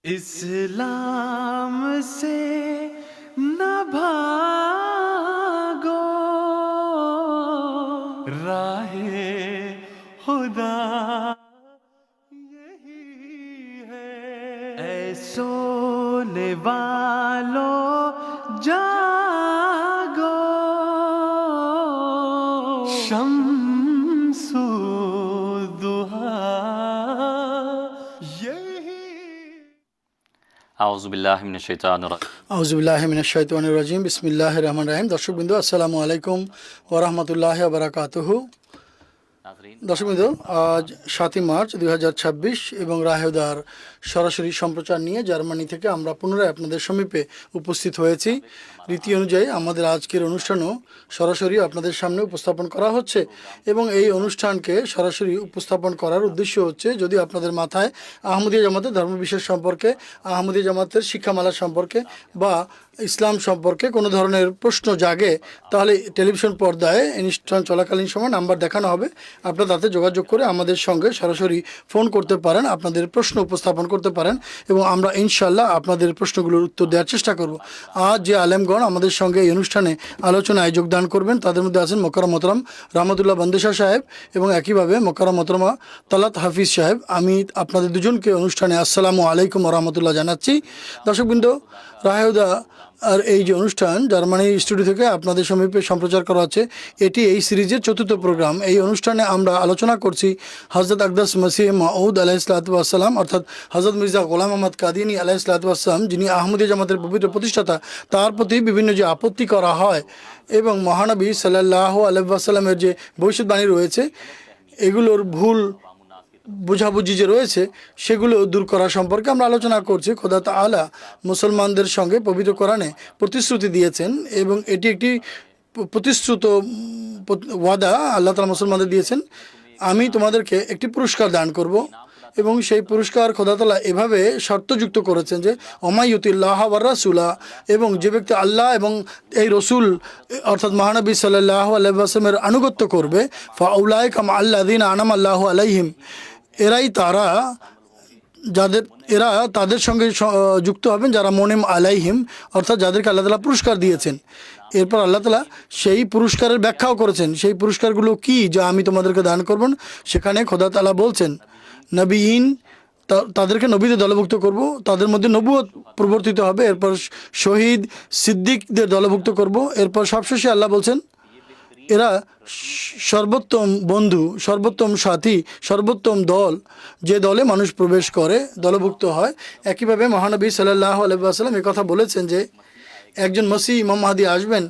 इस्लाम से न भागो, राहे खुदा यही है। ऐ सोने वालों जागो, शम्सु दुहा यही। আউযুবিল্লাহি মিনাশ শাইতানির রাজিম। আউযুবিল্লাহি মিনাশ শাইতানির রাজিম। বিসমিল্লাহির রহমানির রহিম। দর্শকবৃন্দ, আসসালামু আলাইকুম ওয়া রাহমাতুল্লাহি ওয়া বারাকাতুহু। দর্শকবৃন্দ, আজ 7ই মার্চ 2026 এবং রাহেদার সরাসরি সম্প্রচার নিয়ে জার্মানি থেকে আমরা পুনরায় আপনাদের সমীপে উপস্থিত হয়েছি। রীতি অনুযায়ী আমাদের আজকের অনুষ্ঠানও সরাসরি আপনাদের সামনে উপস্থাপন করা হচ্ছে এবং এই অনুষ্ঠানকে সরাসরি উপস্থাপন করার উদ্দেশ্য হচ্ছে, যদি আপনাদের মাথায় আহমদিয়া জামাতের ধর্মবিশ্বাস সম্পর্কে, আহমদিয়া জামাতের শিক্ষামালা সম্পর্কে বা ইসলাম সম্পর্কে কোনো ধরনের প্রশ্ন জাগে, তাহলে টেলিভিশন পর্দায় অনুষ্ঠান চলাকালীন সময় নাম্বার দেখানো হবে। আপনারা তাতে যোগাযোগ করে আমাদের সঙ্গে সরাসরি ফোন করতে পারেন, আপনাদের প্রশ্ন উপস্থাপন করতে পারেন এবং আমরা ইনশাল্লাহ আপনাদের প্রশ্নগুলোর উত্তর দেওয়ার চেষ্টা করব। আজ যে আলেমগণ আমাদের সঙ্গে এই অনুষ্ঠানে আলোচনায় যোগদান করবেন, তাদের মধ্যে আছেন মোকাররম মোহতারাম রাহমাতুল্লাহ বান্দেশা সাহেব এবং একইভাবে মোকাররম মোহতারামা তালাত হাফিজ সাহেব। আমি আপনাদের দুজনকে অনুষ্ঠানে আসসালামু আলাইকুম ওয়া রাহমাতুল্লাহ জানাচ্ছি। দর্শকবৃন্দ, রাহেদা আর এই যে অনুষ্ঠান জার্মানির স্টুডিও থেকে আপনাদের সমীপে সম্প্রচার করা হচ্ছে, এটি এই সিরিজের চতুর্থ প্রোগ্রাম। এই অনুষ্ঠানে আমরা আলোচনা করছি হযরত আকদাস মসিহ মাউদ আলাইহিসসালাতু ওয়াসসালাম, অর্থাৎ হযরত মির্জা গোলাম আহমদ কাদিয়ানী আলাইহিসসালাতু ওয়াসসালাম, যিনি আহমদিয়া জামাতের পবিত্র প্রতিষ্ঠাতা। তার প্রতি বিভিন্ন যে আপত্তি করা হয় এবং মহানবী সাল্লাল্লাহু আলাইহি ওয়াসাল্লামের যে ভবিষ্যৎবাণী রয়েছে, এগুলোর ভুল বুঝাবুঝি যে রয়েছে সেগুলো দূর করা সম্পর্কে আমরা আলোচনা করছি। খোদা তাআলা মুসলমানদের সঙ্গে পবিত্র কোরআনে প্রতিশ্রুতি দিয়েছেন এবং এটি একটি প্রতিশ্রুত ওয়াদা আল্লাহ তাআলা মুসলমানদের দিয়েছেন, আমি তোমাদেরকে একটি পুরস্কার দান করব। এবং সেই পুরস্কার খোদা তাআলা এভাবে শর্তযুক্ত করেছেন যে ওমাইয়ুতিল্লাহ ওয়ার রাসূলা, এবং যে ব্যক্তি আল্লাহ এবং এই রসুল অর্থাৎ মহানবী সাল্লাল্লাহু আলাইহি ওয়াসাল্লামের আনুগত্য করবে, ফাউলাইকা মাআল্লাযীনা আনআমা আল্লাহু আলাইহিম, এরাই তারা এরা তাদের সঙ্গে যুক্ত হবেন যারা মোনেম আলাইহিম, অর্থাৎ যাদেরকে আল্লাহ তাআলা পুরস্কার দিয়েছেন। এরপর আল্লাহ তাআলা সেই পুরস্কারের ব্যাখ্যাও করেছেন, সেই পুরস্কারগুলো কি যা আমি তোমাদেরকে দান করব। সেখানে খোদা তাআলা বলছেন নবীন, তাদেরকে নবীদের দলভুক্ত করব, তাদের মধ্যে নবুয়ত প্রবর্তিত হবে, এরপর শহীদ সিদ্দিকদের দলভুক্ত করব। এরপর সবশেষে আল্লাহ বলছেন এরা সর্বোত্তম বন্ধু, সর্বোত্তম সাথী, সর্বোত্তম দল, যে দলে মানুষ প্রবেশ করে দলভুক্ত হয়। একইভাবে মহানবী সাল্লাল্লাহু আলাইহি ওয়াসাল্লাম কথা বলেছেন যে একজন মসিহ ইমাম মাহদী আসবেন,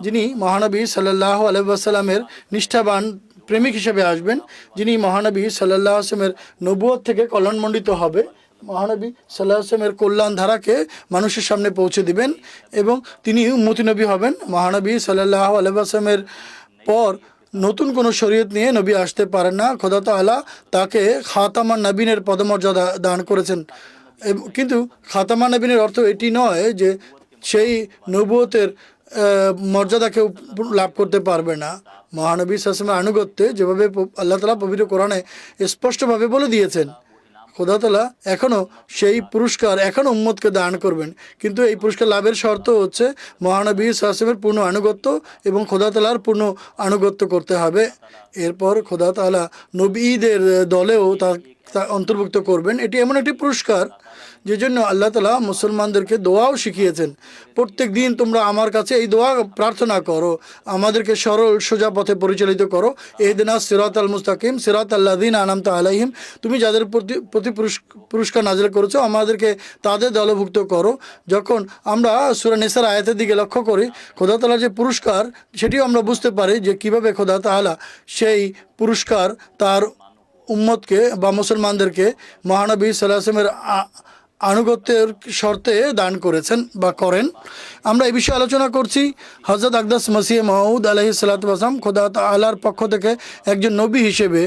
যিনি মহানবী সাল্লাল্লাহু আলাইহি ওয়াসাল্লামের নিষ্ঠাবান প্রেমিক হিসেবে আসবেন, যিনি মহানবী সাল্লাল্লাহু আলাইহি ওয়াসাল্লামের নবুয়ত থেকে কল্যাণমণ্ডিত হবে, মহানবী সাল্লাল্লাহু আলাইহি ওয়াসাল্লামের কল্যাণ ধারাকে মানুষের সামনে পৌঁছে দিবেন এবং তিনি উম্মতি নবী হবেন। মহানবী সাল্লাল্লাহু আলাইহি ওয়াসাল্লামের পর নতুন কোনো শরীয়ত নিয়ে নবী আসতে পারেন না। খোদা তাআলা তাকে খাতামান নবীনের পদমর্যাদা দান করেছেন, কিন্তু খাতামান নবীনের অর্থ এটি নয় যে সেই নবুয়তের মর্যাদা কেউ লাভ করতে পারবে না। মহানবী সাল্লাল্লাহু আলাইহি ওয়াসাল্লামের আনুগত্যে যেভাবে আল্লাহ তাআলা পবিত্র কোরআনে স্পষ্টভাবে বলে দিয়েছেন, খোদা তাআলা এখনও সেই পুরস্কার এখনও উম্মতকে দান করবেন, কিন্তু এই পুরস্কার লাভের শর্ত হচ্ছে মহানবী সাল্লাল্লাহু আলাইহি ওয়াসাল্লামের পূর্ণ আনুগত্য এবং খোদা তাআলার পূর্ণ আনুগত্য করতে হবে। এরপর খোদা তাআলা নবীদের দলেও তা অন্তর্ভুক্ত করবেন। এটি এমন একটি পুরস্কার যে জন্য আল্লাহ তাআলা মুসলমানদেরকে দোয়াও শিখিয়েছেন। প্রত্যেক দিন তোমরা আমার কাছে এই দোয়া প্রার্থনা করো, আমাদেরকে সরল সোজা পথে পরিচালিত করো। ইহদিনাস সিরাতাল মুস্তাকিম সিরাতাল্লাযীনা আনআমতা আলাইহিম, তুমি যাদের প্রতি পুরস্কার নাযিল করেছো আমাদেরকে তাদের দলভুক্ত করো। যখন আমরা সূরা নিসার আয়াতের দিকে লক্ষ্য করি, খোদা তাআলার যে পুরস্কার সেটিও আমরা বুঝতে পারি যে কিভাবে খোদা তাআলা সেই পুরস্কার তার উম্মতকে বা মুসলমানদেরকে মহানবী সাল্লাল্লাহু আলাইহি ওয়াসাল্লামের আনুগত্যের শর্তে দান করেছেন বা করেন। আমরা এই বিষয়ে আলোচনা করছি। হযরত আকদাস মসিহ মাউদ আলাইহিসসালাতু ওয়াসসালাম খোদা তাআলার পক্ষ থেকে একজন নবী হিসেবে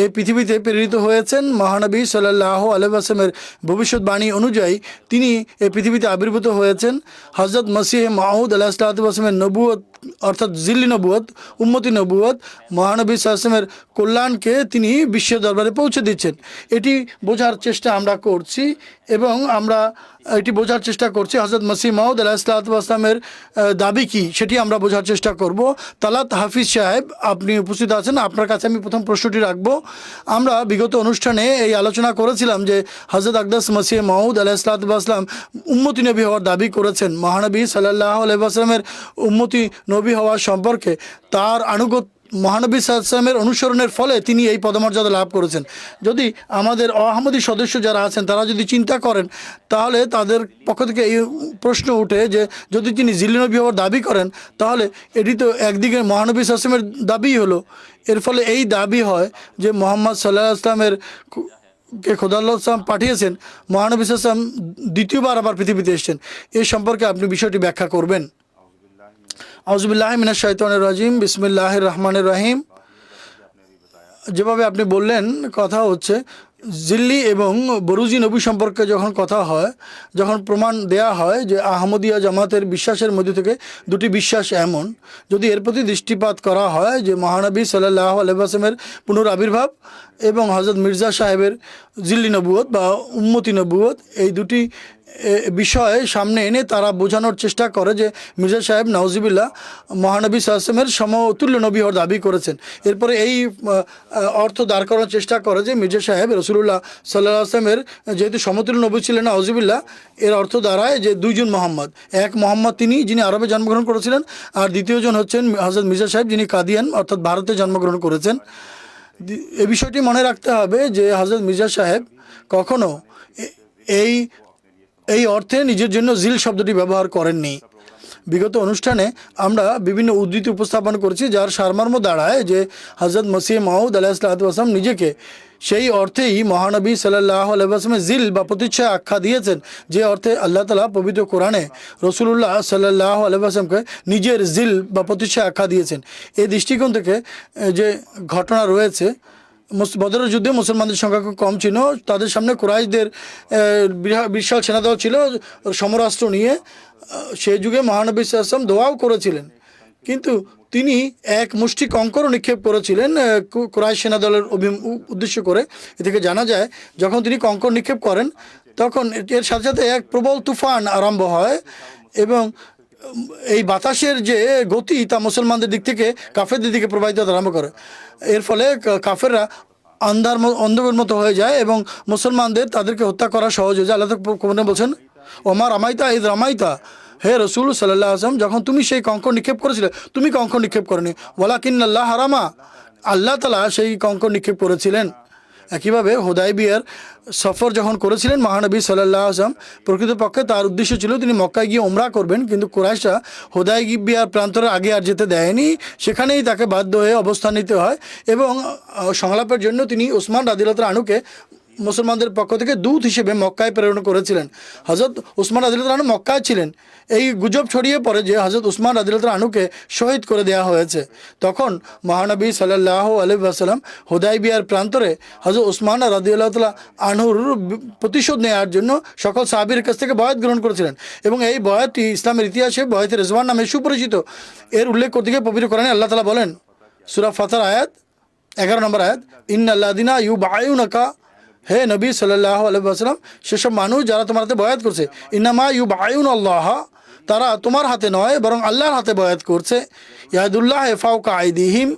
এই পৃথিবীতে প্রেরিত হয়েছেন। মহানবী সাল্লাল্লাহু আলাইহি ওয়াসাল্লামের ভবিষ্যৎবাণী অনুযায়ী তিনি এই পৃথিবীতে আবির্ভূত হয়েছেন। হযরত মসিহ মাউদ আলাইহিসসালাতু ওয়াসসালামের নবুয়ত অর্থাৎ জিল্লি নবুয়ত, উম্মতি নবুয়ত, মহানবী সাল্লাল্লাহু আলাইহি ওয়াসাল্লামের কল্যাণকে তিনি বিশ্বের দরবারে পৌঁছে দিচ্ছেন। এটি বোঝার চেষ্টা আমরা করছি এবং আমরা এটি বোঝার চেষ্টা করছি হযরত মসিহ মাউদ আলাইহিসসালামের দাবি কি সেটি আমরা বোঝার চেষ্টা করব। তালাত হাফিজ সাহেব আপনি উপস্থিত আছেন, আপনার কাছে আমি প্রথম প্রশ্নটি রাখবো। আমরা বিগত অনুষ্ঠানে এই আলোচনা করেছিলাম যে হযরত আকদাস মসিহ মাউদ আলাইহিসসালাম উম্মতি নবী হওয়ার দাবি করেছেন। মহানবী সাল্লাল্লাহু আলাইহি ওয়াসাল্লামের উম্মতি নবী হওয়ার সম্পর্কে তার মহানবী সাল্লাল্লাহু আলাইহি ওয়াসাল্লামের অনুসরণের ফলে তিনি এই পদমর্যাদা লাভ করেছেন। যদি আমাদের আহমদী সদস্য যারা আছেন তারা যদি চিন্তা করেন তাহলে তাদের পক্ষ থেকে এই প্রশ্ন ওঠে যে যদি তিনি জিল্লি নবী হওয়ার দাবি করেন তাহলে এটি তো একদিকে মহানবী সাল্লাল্লাহু আলাইহি ওয়াসাল্লামের দাবিই হলো। এর ফলে এই দাবি হয় যে মোহাম্মদ সাল্লাল্লাহু আলাইহি ওয়াসাল্লামের কে খোদা আল্লাহ সাল্লাম পাঠিয়েছেন, মহানবী সাল্লাল্লাহু আলাইহি ওয়াসাল্লাম দ্বিতীয়বার আবার পৃথিবীতে এসেছেন। এই সম্পর্কে আপনি বিষয়টি ব্যাখ্যা করবেন। আউযুবিল্লাহি মিনাশ শাইতানির রাজিম, বিসমিল্লাহির রহমানির রহিম। যেভাবে আপনি বললেন কথা হচ্ছে জিল্লি এবং বরুজি নবী সম্পর্কে যখন কথা হয়, যখন প্রমাণ দেয়া হয় যে আহমদিয়া জামাতের বিশ্বাসের মধ্যে থেকে দুটি বিশ্বাস এমন, যদি এর প্রতি দৃষ্টিপাত করা হয় যে মহানবী সাল্লাল্লাহু আলাইহি ওয়াসাল্লামের পুনরাবির্ভাব এবং হযরত মির্জা সাহেবের জিল্লি নবুয়ত বা উম্মতি নবুয়ত, এই দুটি বিষয় সামনে এনে তারা বোঝানোর চেষ্টা করে যে মির্জা সাহেব নাউজুবিল্লাহ মহানবী সাল্লাল্লাহু আলাইহি ওয়াসাল্লামের সমতুল্য নবী হওয়ার দাবি করেছেন। এরপরে এই অর্থ দাঁড় করানোর চেষ্টা করে যে মির্জা সাহেব রাসূলুল্লাহ সাল্লাল্লাহু আলাইহি ওয়াসাল্লামের যেহেতু সমতুল্য নবী ছিলেন নাউজুবিল্লাহ, এর অর্থ দাঁড়ায় যে দুইজন মোহাম্মদ, এক মোহাম্মদ তিনি যিনি আরবে জন্মগ্রহণ করেছিলেন, আর দ্বিতীয়জন হচ্ছেন হযরত মির্জা সাহেব যিনি কাদিয়ান অর্থাৎ ভারতে জন্মগ্রহণ করেছেন। এই বিষয়টি মনে রাখতে হবে যে হযরত মির্জা সাহেব কখনো এই অর্থে নিজের জন্য জিল শব্দটি ব্যবহার করেননি। বিগত অনুষ্ঠানে আমরা বিভিন্ন উদ্ধৃতি উপস্থাপন করেছি যার সারমর্ম দাঁড়ায় যে হযরত মসিহ মাউদ আলাইহিসসালাম নিজেকে সেই অর্থেই মহানবী সাল্লাল্লাহু আলাইহি ওয়াসাল্লামের জিল বা প্রতিচ্ছায়া আখ্যা দিয়েছেন, যে অর্থে আল্লাহ তাআলা পবিত্র কোরআনে রাসূলুল্লাহ সাল্লাল্লাহু আলাইহি ওয়াসাল্লামকে নিজের জিল বা প্রতিচ্ছায়া আখ্যা দিয়েছেন। এই দৃষ্টিকোণ থেকে যে ঘটনা রয়েছে, বদরের যুদ্ধে মুসলমানদের সংখ্যা খুব কম ছিল, তাদের সামনে কুরাইশদের বিশাল সেনাদল ছিল সমরাস্ত্র নিয়ে। সেই যুগে মহানবী সাল্লাল্লাহু আলাইহি ওয়াসাল্লাম দোয়াও করেছিলেন, কিন্তু তিনি এক মুষ্টি কঙ্করও নিক্ষেপ করেছিলেন কুরাইশ সেনাদলের উদ্দেশ্য করে। এ থেকে জানা যায় যখন তিনি কঙ্কর নিক্ষেপ করেন তখন এর সাথে সাথে এক প্রবল তুফান আরম্ভ হয় এবং এই বাতাসের যে গতি তা মুসলমানদের দিক থেকে কাফেরদের দিকে প্রবাহিত হতে আরম্ভ করে। এর ফলে কাফেররা অন্ধকার মতো হয়ে যায় এবং মুসলমানদের তাদেরকে হত্যা করা সহজ হয়ে যায়। আল্লাহ কোরআনে বলছেন, ওমা রামাইতা ইদ রামাইতা, হে রসুল সাল্লাল্লাহু আলাইহি ওয়াসাল্লাম যখন তুমি সেই কঙ্কর নিক্ষেপ করেছিলে তুমি কঙ্কর নিক্ষেপ করনি, ওয়ালাকিন্নাল্লাহ হারামা, আল্লাহ তাআলা সেই কঙ্কর নিক্ষেপ করেছিলেন। একইভাবে হুদায়বিয়ার সফর যখন করেছিলেন মহানবী সাল্লাল্লাহু আলাইহি ওয়াসাল্লাম, প্রকৃতপক্ষে তার উদ্দেশ্য ছিল তিনি মক্কায় গিয়ে উমরা করবেন, কিন্তু কুরাইশরা হুদায়বিয়ার প্রান্তরের আগে আর যেতে দেয়নি, সেখানেই তাকে বাধ্য হয়ে অবস্থান নিতে হয় এবং সংলাপের জন্য তিনি উসমান রাদিয়াল্লাহু আনহুকে মুসলমানদের পক্ষ থেকে দূত হিসেবে মক্কায় প্রেরণ করেছিলেন। হযরত উসমান রাদিয়াল্লাহু আনহু মক্কায় ছিলেন। এই গুজব ছড়িয়ে পড়ে যে হযরত উসমান রাদিয়াল্লাহু আনহুকে শহীদ করে দেওয়া হয়েছে। তখন মহানবী সাল্লাল্লাহু আলাইহি ওয়াসাল্লাম হুদায়বিয়ার প্রান্তরে হযরত উসমান রাদিয়াল্লাহু আনহুর প্রতিশোধ নেওয়ার জন্য সকল সাহাবীর কাছ থেকে বয়াত গ্রহণ করেছিলেন এবং এই বয়াতটি ইসলামের ইতিহাসে বয়াতে রিজওয়ান নামে সুপরিচিত। এর উল্লেখ করতে গিয়ে পবিত্র কোরআনে আল্লাহ তাআলা বলেন, সূরা ফাতর আয়াত 11 নম্বর আয়াত, ইন্নাল্লাযিনা ইউবাইউনাকা, হে নবী সাল্লাল্লাহু আলাইহি ওয়াসাল্লাম সেসব মানুষ যারা তোমার হাতে বয়াত করছে, ইন্নামা ইউবাইউনাল্লাহ, তারা তোমার হাতে নয় বরং আল্লাহর হাতে বয়াত করছে। ইয়াদুল্লাহ ফাওকা আইদিহিম,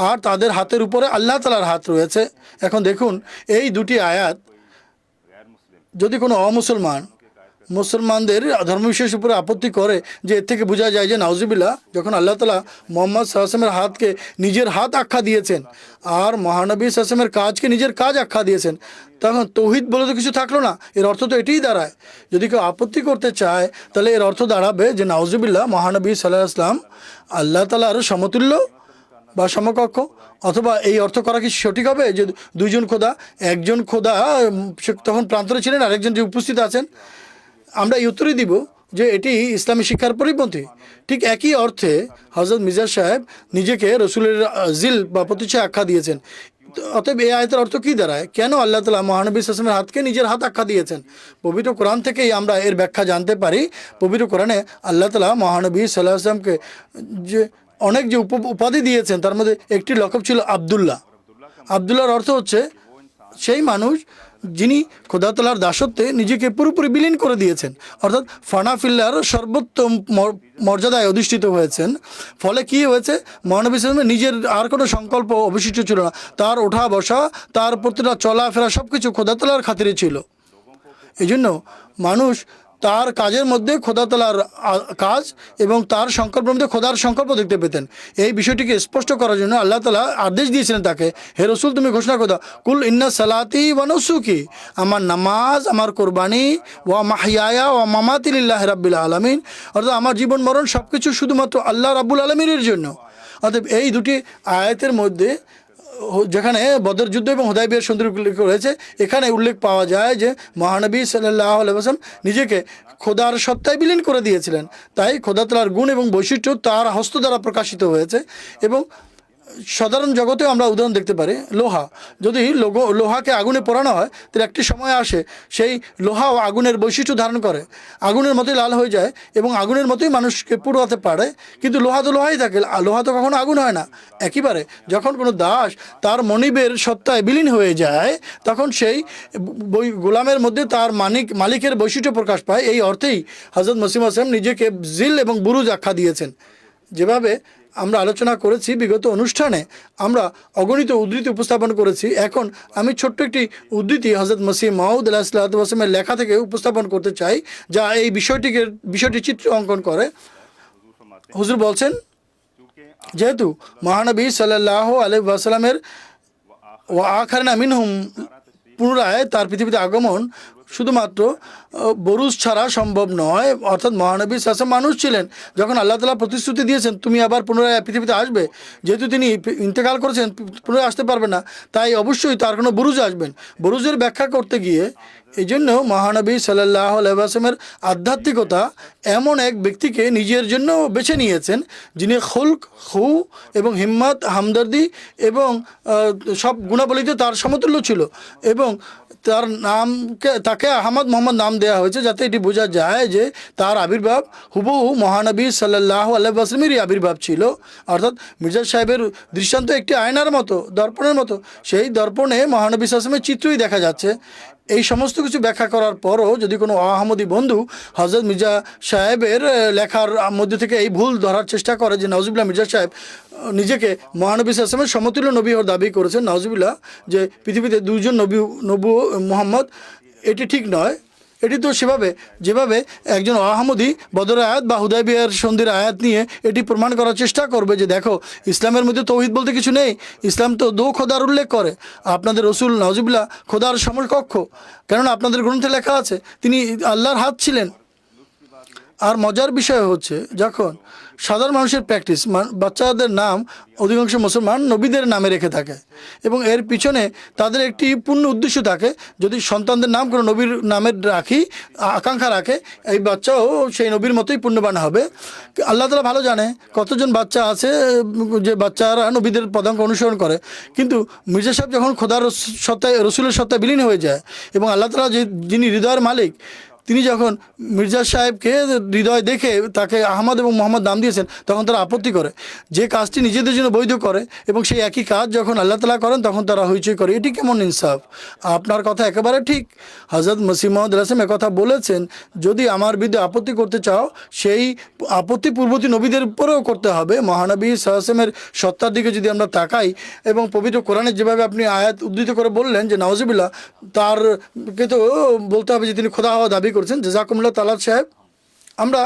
আর তাদের হাতের উপরে আল্লাহ তাআলার হাত রয়েছে। এখন দেখুন এই দুটি আয়াত, যদি কোনো মুসলমানদের ধর্মবিশ্বাস উপরে আপত্তি করে যে এর থেকে বোঝা যায় যে নাউজুবিল্লাহ যখন আল্লাহ তাআলা মুহাম্মদ সাল্লাল্লাহু আলাইহি ওয়াসাল্লামের হাতকে নিজের হাত আখ্যা দিয়েছেন আর মহানবী সাল্লাল্লাহু আলাইহি ওয়াসাল্লামের কাজকে নিজের কাজ আখ্যা দিয়েছেন, তখন তৌহিদ বলে তো কিছু থাকলো না। এর অর্থ তো এটিই দাঁড়ায়, যদি কেউ আপত্তি করতে চায় তাহলে এর অর্থ দাঁড়াবে যে নাউজুবিল্লাহ মহানবী সাল্লাল্লাহু আলাইহি ওয়াসাল্লাম আল্লাহ তাআলার সমতুল্য বা সমকক্ষ, অথবা এই অর্থ করা কি সঠিক হবে যে দুইজন খোদা, একজন খোদা তখন প্রান্তরে ছিলেন আরেকজন যে উপস্থিত আছেন? আমরা এই উত্তরই দিব যে এটি ইসলামী শিক্ষার পরিপন্থী। ঠিক একই অর্থে হযরত মির্জা সাহেব নিজেকে রসুলের জিল বা প্রতিচ্ছায়া আখ্যা দিয়েছেন। অতএব এই আয়াতের অর্থ কী দাঁড়ায়? কেন আল্লাহ তাআলা মহানবী সাল্লাল্লাহু আলাইহি ওয়াসাল্লামের হাতকে নিজের হাত আখ্যা দিয়েছেন? পবিত্র কোরআন থেকেই আমরা এর ব্যাখ্যা জানতে পারি। পবিত্র কোরআনে আল্লাহ তাআলা মহানবী সাল্লাল্লাহু আলাইহি ওয়াসাল্লামকে যে অনেক যে উপাধি দিয়েছেন তার মধ্যে একটি লকব ছিল আব্দুল্লাহ। আব্দুল্লাহর অর্থ হচ্ছে সেই মানুষ যিনি খোদা তাআলার দাসত্বে নিজেকে পুরোপুরি বিলীন করে দিয়েছেন, অর্থাৎ ফানাফিল্লার সর্বোত্তম মর্যাদায় অধিষ্ঠিত হয়েছেন। ফলে কি হয়েছে, মহানবী সাল্লাল্লাহু আলাইহি ওয়াসাল্লাম নিজের আর কোনো সংকল্প অবশিষ্ট ছিল না। তার ওঠা বসা, তার প্রতিটা চলাফেরা সব কিছু খোদা তাআলার খাতিরে ছিল। এই জন্য মানুষ তার কাজের মধ্যে খোদা তাআলার কাজ এবং তার সংকল্পের মধ্যে খোদার সংকল্প দেখতে পেতেন। এই বিষয়টিকে স্পষ্ট করার জন্য আল্লাহ তাআলা আদেশ দিয়েছিলেন তাকে, হে রসুল তুমি ঘোষণা করে দাও, কুল ইন্না সালাতি ওয়া নুসুকি, আমার নামাজ, আমার কোরবানি, ওয়া মাহইয়ায়া ওয়া মামাতি লিল্লাহি রাব্বিল আলামিন, অর্থাৎ আমার জীবন মরণ সব কিছু শুধুমাত্র আল্লাহ রাব্বুল আলামিনের জন্য। অর্থাৎ এই দুটি আয়াতের মধ্যে যেখানে বদর যুদ্ধ এবং হুদায়বিয়ার সন্ধি উল্লেখ রয়েছে, এখানে উল্লেখ পাওয়া যায় যে মহানবী সাল্লাল্লাহু আলাইহি ওয়াসাল্লাম নিজেকে খোদার সত্তায় বিলীন করে দিয়েছিলেন। তাই খোদা তাআলার গুণ এবং বৈশিষ্ট্য তার হস্ত দ্বারা প্রকাশিত হয়েছে। এবং সাধারণ জগতেও আমরা উদাহরণ দেখতে পারি, লোহা, যদি লোহাকে আগুনে পোড়ানো হয় তাহলে একটি সময় আসে সেই লোহাও আগুনের বৈশিষ্ট্য ধারণ করে, আগুনের মতোই লাল হয়ে যায় এবং আগুনের মতোই মানুষকে পুড়াতে পারে। কিন্তু লোহা তো লোহাই থাকে, লোহা তো কখনো আগুন হয় না। একইবারে যখন কোনো দাস তার মনিবের সত্তায় বিলীন হয়ে যায়, তখন সেই গোলামের মধ্যে তার মালিকের বৈশিষ্ট্য প্রকাশ পায়। এই অর্থেই হযরত মসিহ মাউদ নিজেকে জিল এবং বুরুজ আখ্যা দিয়েছেন। যেভাবে আমরা আলোচনা করেছি বিগত অনুষ্ঠানে, আমরা অগণিত উদ্ধৃতি উপস্থাপন করেছি। এখন আমি ছোট্ট একটি উদ্ধৃতি হযরত মসিহ মাউদ আলাইহিস সালামের লেখা থেকে উপস্থাপন করতে চাই, যা এই বিষয়টি চিত্র অঙ্কন করে। হুজুর বলছেন, যেহেতু মহানবী সাল্লাল্লাহু আলাইহি ওয়াসাল্লামের ওয়া আখারিনা মিনহুম পুনরায় তার পৃথিবীতে আগমন শুধুমাত্র বরুজ ছাড়া সম্ভব নয়, অর্থাৎ মহানবী সাল্লাল্লাহু আলাইহি ওয়াসাল্লাম মানুষ ছিলেন। যখন আল্লাহ তাআলা প্রতিশ্রুতি দিয়েছেন তুমি আবার পুনরায় পৃথিবীতে আসবে, যেহেতু তিনি ইন্তেকাল করেছেন পুনরায় আসতে পারবেন না, তাই অবশ্যই তার কোনো বুরুজ আসবেন। বুরুজের ব্যাখ্যা করতে গিয়ে এই জন্য মহানবী সাল্লাল্লাহু আলাইহি ওয়াসাল্লামের আধ্যাত্মিকতা এমন এক ব্যক্তিকে নিজের জন্য বেছে নিয়েছেন, যিনি খুলক, খু এবং হিম্মত, হামদর্দি এবং সব গুণাবলীতে তার সমতুল্য ছিল। এবং তাকে আহমদ মোহাম্মদ নাম দেওয়া হয়েছে, যাতে এটি বোঝা যায় যে তার আবির্ভাব হুবহু মহানবী সাল্লাল্লাহু আলাইহি ওয়াসাল্লামেরই আবির্ভাব ছিল। অর্থাৎ মির্জা সাহেবের দৃষ্টান্ত একটি আয়নার মতো, দর্পণের মতো। সেই দর্পণে মহানবী সাল্লাল্লাহু আলাইহি ওয়াসাল্লামের চিত্রই দেখা যাচ্ছে। এই সমস্ত কিছু ব্যাখ্যা করার পরও যদি কোনো আহমদী বন্ধু হযরত মির্জা সাহেবের লেখার মধ্যে থেকে এই ভুল ধরার চেষ্টা করে যে নাউজুবিল্লাহ মির্জা সাহেব নিজেকে মহানবী সাল্লাল্লাহু আলাইহি ওয়াসাল্লামের সমতুল্য নবী হওয়ার দাবি করেছেন, নাউজুবিল্লাহ, যে পৃথিবীতে দুইজন নবী মুহাম্মদ, এটি ঠিক নয়। এটি তো যেভাবে একজন আহমদী বদরের আয়াত বা হুদায়বিয়ার সন্ধির আয়াত নিয়ে এটি প্রমাণ করার চেষ্টা করবে যে দেখো ইসলামের মধ্যে তৌহিদ বলতে কিছু নেই, ইসলাম তো দো খোদার উল্লেখ করে, আপনাদের রসুল নাউজুবিল্লাহ খোদার সমকক্ষ, কেননা আপনাদের গ্রন্থে লেখা আছে তিনি আল্লাহর হাত ছিলেন। আর মজার বিষয় হচ্ছে, যখন সাধারণ মানুষের প্র্যাকটিস, বাচ্চাদের নাম অধিকাংশ মুসলমান নবীদের নামে রেখে থাকে এবং এর পিছনে তাদের একটি পূর্ণ উদ্দেশ্য থাকে, যদি সন্তানদের নাম কোনো নবীর নামের আকাঙ্ক্ষা রাখে, এই বাচ্চাও সেই নবীর মতোই পুণ্যবান হবে। আল্লাহ তাআলা ভালো জানে কতজন বাচ্চা আছে যে বাচ্চারা নবীদের পদাঙ্ক অনুসরণ করে। কিন্তু মির্জা সাহেব যখন খোদার সত্তায়, রসুলের সত্তায় বিলীন হয়ে যায় এবং আল্লাহ তাআলা যিনি হৃদয়ের মালিক, তিনি যখন মির্জা সাহেবকে হৃদয় দেখে তাকে আহমদ এবং মোহাম্মদ নাম দিয়েছেন, তখন তারা আপত্তি করে। যে কাজটি নিজেদের জন্য বৈধ করে এবং সেই একই কাজ যখন আল্লাহ তাআলা করেন তখন তারা হইচই করে। এটি কেমন ইনসাফ? আপনার কথা একেবারে ঠিক। হযরত মসিহ মাউদ আলাইহিস সালাম একথা বলেছেন, যদি আমার বিরুদ্ধে আপত্তি করতে চাও, সেই আপত্তি পূর্ববর্তী নবীদের উপরেও করতে হবে। মহানবী সাল্লাল্লাহু আলাইহি ওয়াসাল্লামের সত্তার দিকে যদি আমরা তাকাই এবং পবিত্র কোরআনে যেভাবে আপনি আয়াত উদ্ধৃত করে বললেন যে নাউজুবিল্লাহ, তারকে তো বলতে হবে যে তিনি খোদা হওয়া দাবি করছেন। জাযাকুমুল্লাহ তালাত সাহেব, আমরা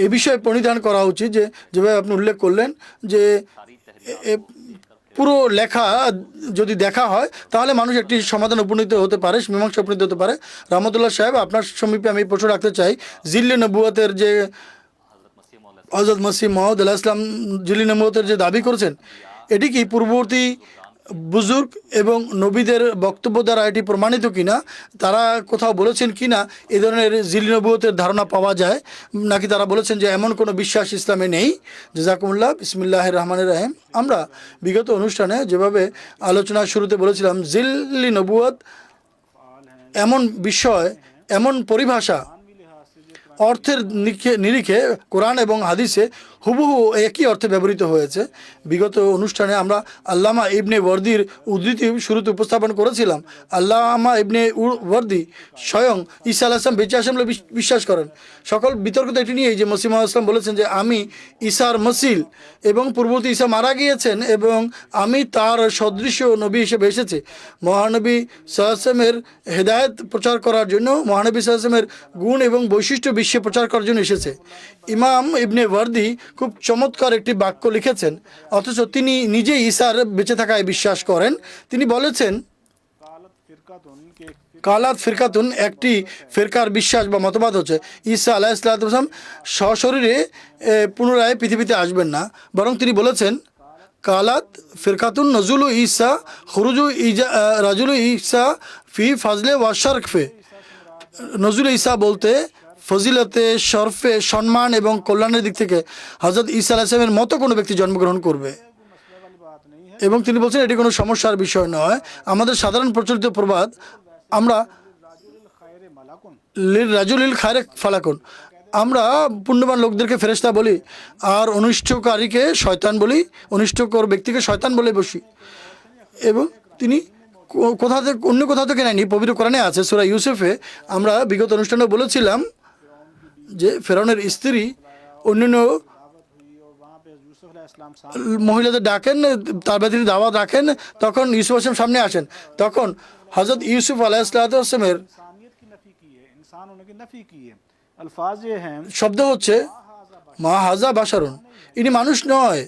এ বিষয়ে পরিধান করা উচিত যে যেভাবে আপনি উল্লেখ করলেন যে পুরো লেখা যদি দেখা হয় তাহলে মানুষ একটি সমাধান উপনীত হতে পারে, মীমাংসা উপনীত হতে পারে। রহমতুল্লাহ সাহেব, আপনার সমীপে আমি প্রশ্ন রাখতে চাই, জিল্লে নবুয়তের যে হযরত মসিহ মাউদ আলাইহিস সালাম জিল্লে নবুয়তের যে দাবি করেছেন, এটি কি পূর্ববর্তী বুজুর্গ এবং নবীদের বক্তব্য দ্বারা এটি প্রমাণিত কিনা, তারা কোথাও বলেছেন কিনা এ ধরনের জিল নবুয়তের ধারণা পাওয়া যায়, নাকি তারা বলেছেন যে এমন কোনো বিশ্বাস ইসলামে নেই? জাযাকুমুল্লাহ। বিসমিল্লাহির রহমানির রহিম। আমরা বিগত অনুষ্ঠানে যেভাবে আলোচনার শুরুতে বলেছিলাম, জিল্লি নবুয়ত এমন বিষয়, এমন পরিভাষা, অর্থের নিরিখে কোরআন এবং হাদিসে হুবহু একই অর্থে ব্যবহৃত হয়েছে। বিগত অনুষ্ঠানে আমরা আল্লামা ইবনে ওয়ার্দির উদ্ধৃতি শুরুতে উপস্থাপন করেছিলাম। আল্লামা ইবনে ওয়ার্দি স্বয়ং ঈসা আলাইহিস সালাম বেঁচে আসেন বলে বিশ্বাস করেন। সকল বিতর্ক তো এটি নিয়েই যে মসিহ মুহাম্মদ সাল্লাল্লাহু আলাইহি ওয়াসাল্লাম বলেছেন যে আমি ঈসার মসিল এবং পূর্ববর্তী ঈসা মারা গিয়েছেন এবং আমি তার সদৃশ নবী হিসেবে এসেছি। মহানবী সাল্লাল্লাহু আলাইহি ওয়াসাল্লামের হেদায়েত প্রচার করার জন্য, মহানবী সাল্লাল্লাহু আলাইহি ওয়াসাল্লামের গুণ এবং বৈশিষ্ট্য বিশ্বে প্রচার করার জন্য এসেছে। ইমাম ইবনে ওয়ার্দি খুব চমৎকার একটি বাক্য লিখেছেন, অথচ তিনি নিজেই ঈসার বেঁচে থাকায় বিশ্বাস করেন। তিনি বলেছেন, কালাত ফিরকাতুন একটি ফিরকার বিশ্বাস বা মতবাদ হচ্ছে ঈসা আলাইহিস সালাম সশরীরে পুনরায় পৃথিবীতে আসবেন না, বরং তিনি বলেছেন কালাত ফিরকাতুন নজুলু ঈসা খুরুজু রাজুলু ঈসা ফি ফাজলে ওয়া শরফে। নজরুল ঈসা বলতে ফজিলতে, শরফে, সম্মান এবং কল্যাণের দিক থেকে হযরত ঈসা আলাইহিস সালামের মতো কোনো ব্যক্তি জন্মগ্রহণ করবে। এবং তিনি বলছেন এটি কোনো সমস্যার বিষয় নয়। আমাদের সাধারণ প্রচলিত প্রবাদ, আমরা রাজুলিল খায়রে ফালাকুন, আমরা পুণ্যবান লোকদেরকে ফেরেশতা বলি আর অনিষ্টকারীকে শয়তান বলি, অনিষ্টকর ব্যক্তিকে শয়তান বলে বসি। এবং তিনি কোথা থেকে অন্য কোথাও থেকে নেয়নি, পবিত্র কোরআনে আছে। সূরা ইউসুফে আমরা বিগত অনুষ্ঠানে বলেছিলাম যে ফেরাউনের স্ত্রী অন্যান্য মহিলাদের ডাকেন, তার তিনি দাওয়াত রাখেন, তখন ইউসুফ আসলাম সামনে আসেন। তখন হযরত ইউসুফ আলাইহিস সালামের শব্দ হচ্ছে মা হাজা বাশারুন, ইনি মানুষ নয়,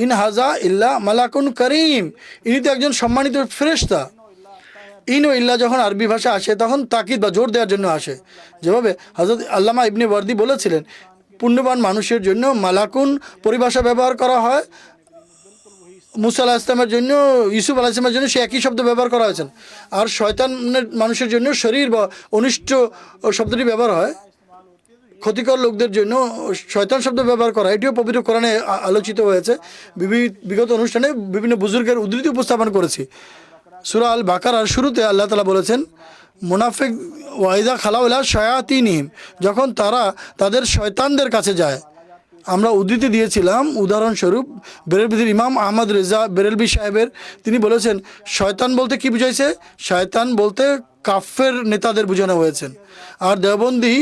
ইন হাজা ইল্লা মালাকুন করিম, ইনি তো একজন সম্মানিত ফেরেশতা। ইন ও ইল্লা যখন আরবি ভাষা আসে তখন তাকিদ বা জোর দেওয়ার জন্য আসে। যেভাবে হযরত আল্লামা ইবনে ওয়ার্দি বলেছিলেন, পুণ্যবান মানুষের জন্য মালাকুন পরিভাষা ব্যবহার করা হয়, মুসা আলাইহিস সালামের জন্য, ইউসুফ আলাইহিস সালামের জন্য সে একই শব্দ ব্যবহার করা হয়েছে। আর শয়তানের মানুষের জন্য শরীর বা অনিষ্ট শব্দটি ব্যবহার হয়। ক্ষতিকর লোকদের জন্য শয়তান শব্দ ব্যবহার করা, এটিও পবিত্র কোরআনে আলোচিত হয়েছে। বিগত অনুষ্ঠানে বিভিন্ন বুজুর্গের উদ্ধৃতি উপস্থাপন করেছি। সূরা আল বাকারার শুরুতে আল্লাহ তাআলা বলেছেন, মুনাফিক ওয়াইদা খালাউলা শায়াতিনহিম, যখন তারা তাদের শয়তানদের কাছে যায়। আমরা উদ্ধৃতি দিয়েছিলাম উদাহরণস্বরূপ বেরেলভির ইমাম আহমদ রেজা বেরেলভি সাহেবের, তিনি বলেছেন শয়তান বলতে কি বুঝাইছে? শয়তান বলতে কাফের নেতাদের বোঝানো হয়েছেন। আর দেওবন্দি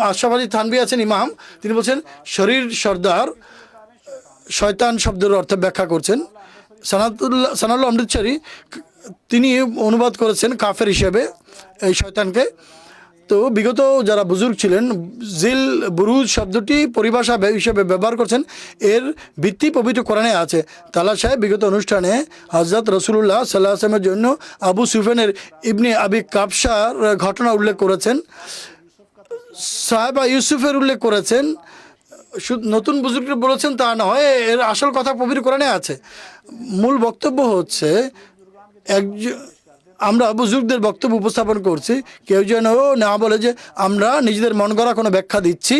আশরাফ আলী থানভী আছেন ইমাম, তিনি বলছেন শরীর সর্দার, শয়তান শব্দের অর্থ ব্যাখ্যা করছেন। সানাউল্লাহ অমৃতসরী তিনি অনুবাদ করেছেন কাফের হিসেবে এই শয়তানকে। তো বিগত যারা বুজুর্গ ছিলেন জিল বুরুজ শব্দটি পরিভাষা হিসেবে ব্যবহার করছেন, এর ভিত্তি পবিত্র কোরআনে আছে। তালা সাহেব বিগত অনুষ্ঠানে হযরত রাসূলুল্লাহ সাল্লাল্লাহু আলাইহি ওয়াসাল্লামের জন্য আবু সুফিয়ানের ইবনে আবি কাবশার ঘটনা উল্লেখ করেছেন, সাহাবা ইউসুফের উল্লেখ করেছেন। নতুন বুজুর্গ বলেছেন তা নয়, এর আসল কথা পবিত্র কোরআনে আছে। মূল বক্তব্য হচ্ছে আমরা বুজুর্গদের বক্তব্য উপস্থাপন করছি, কেউ যেন না বলে যে আমরা নিজেদের মন গড়া কোনো ব্যাখ্যা দিচ্ছি।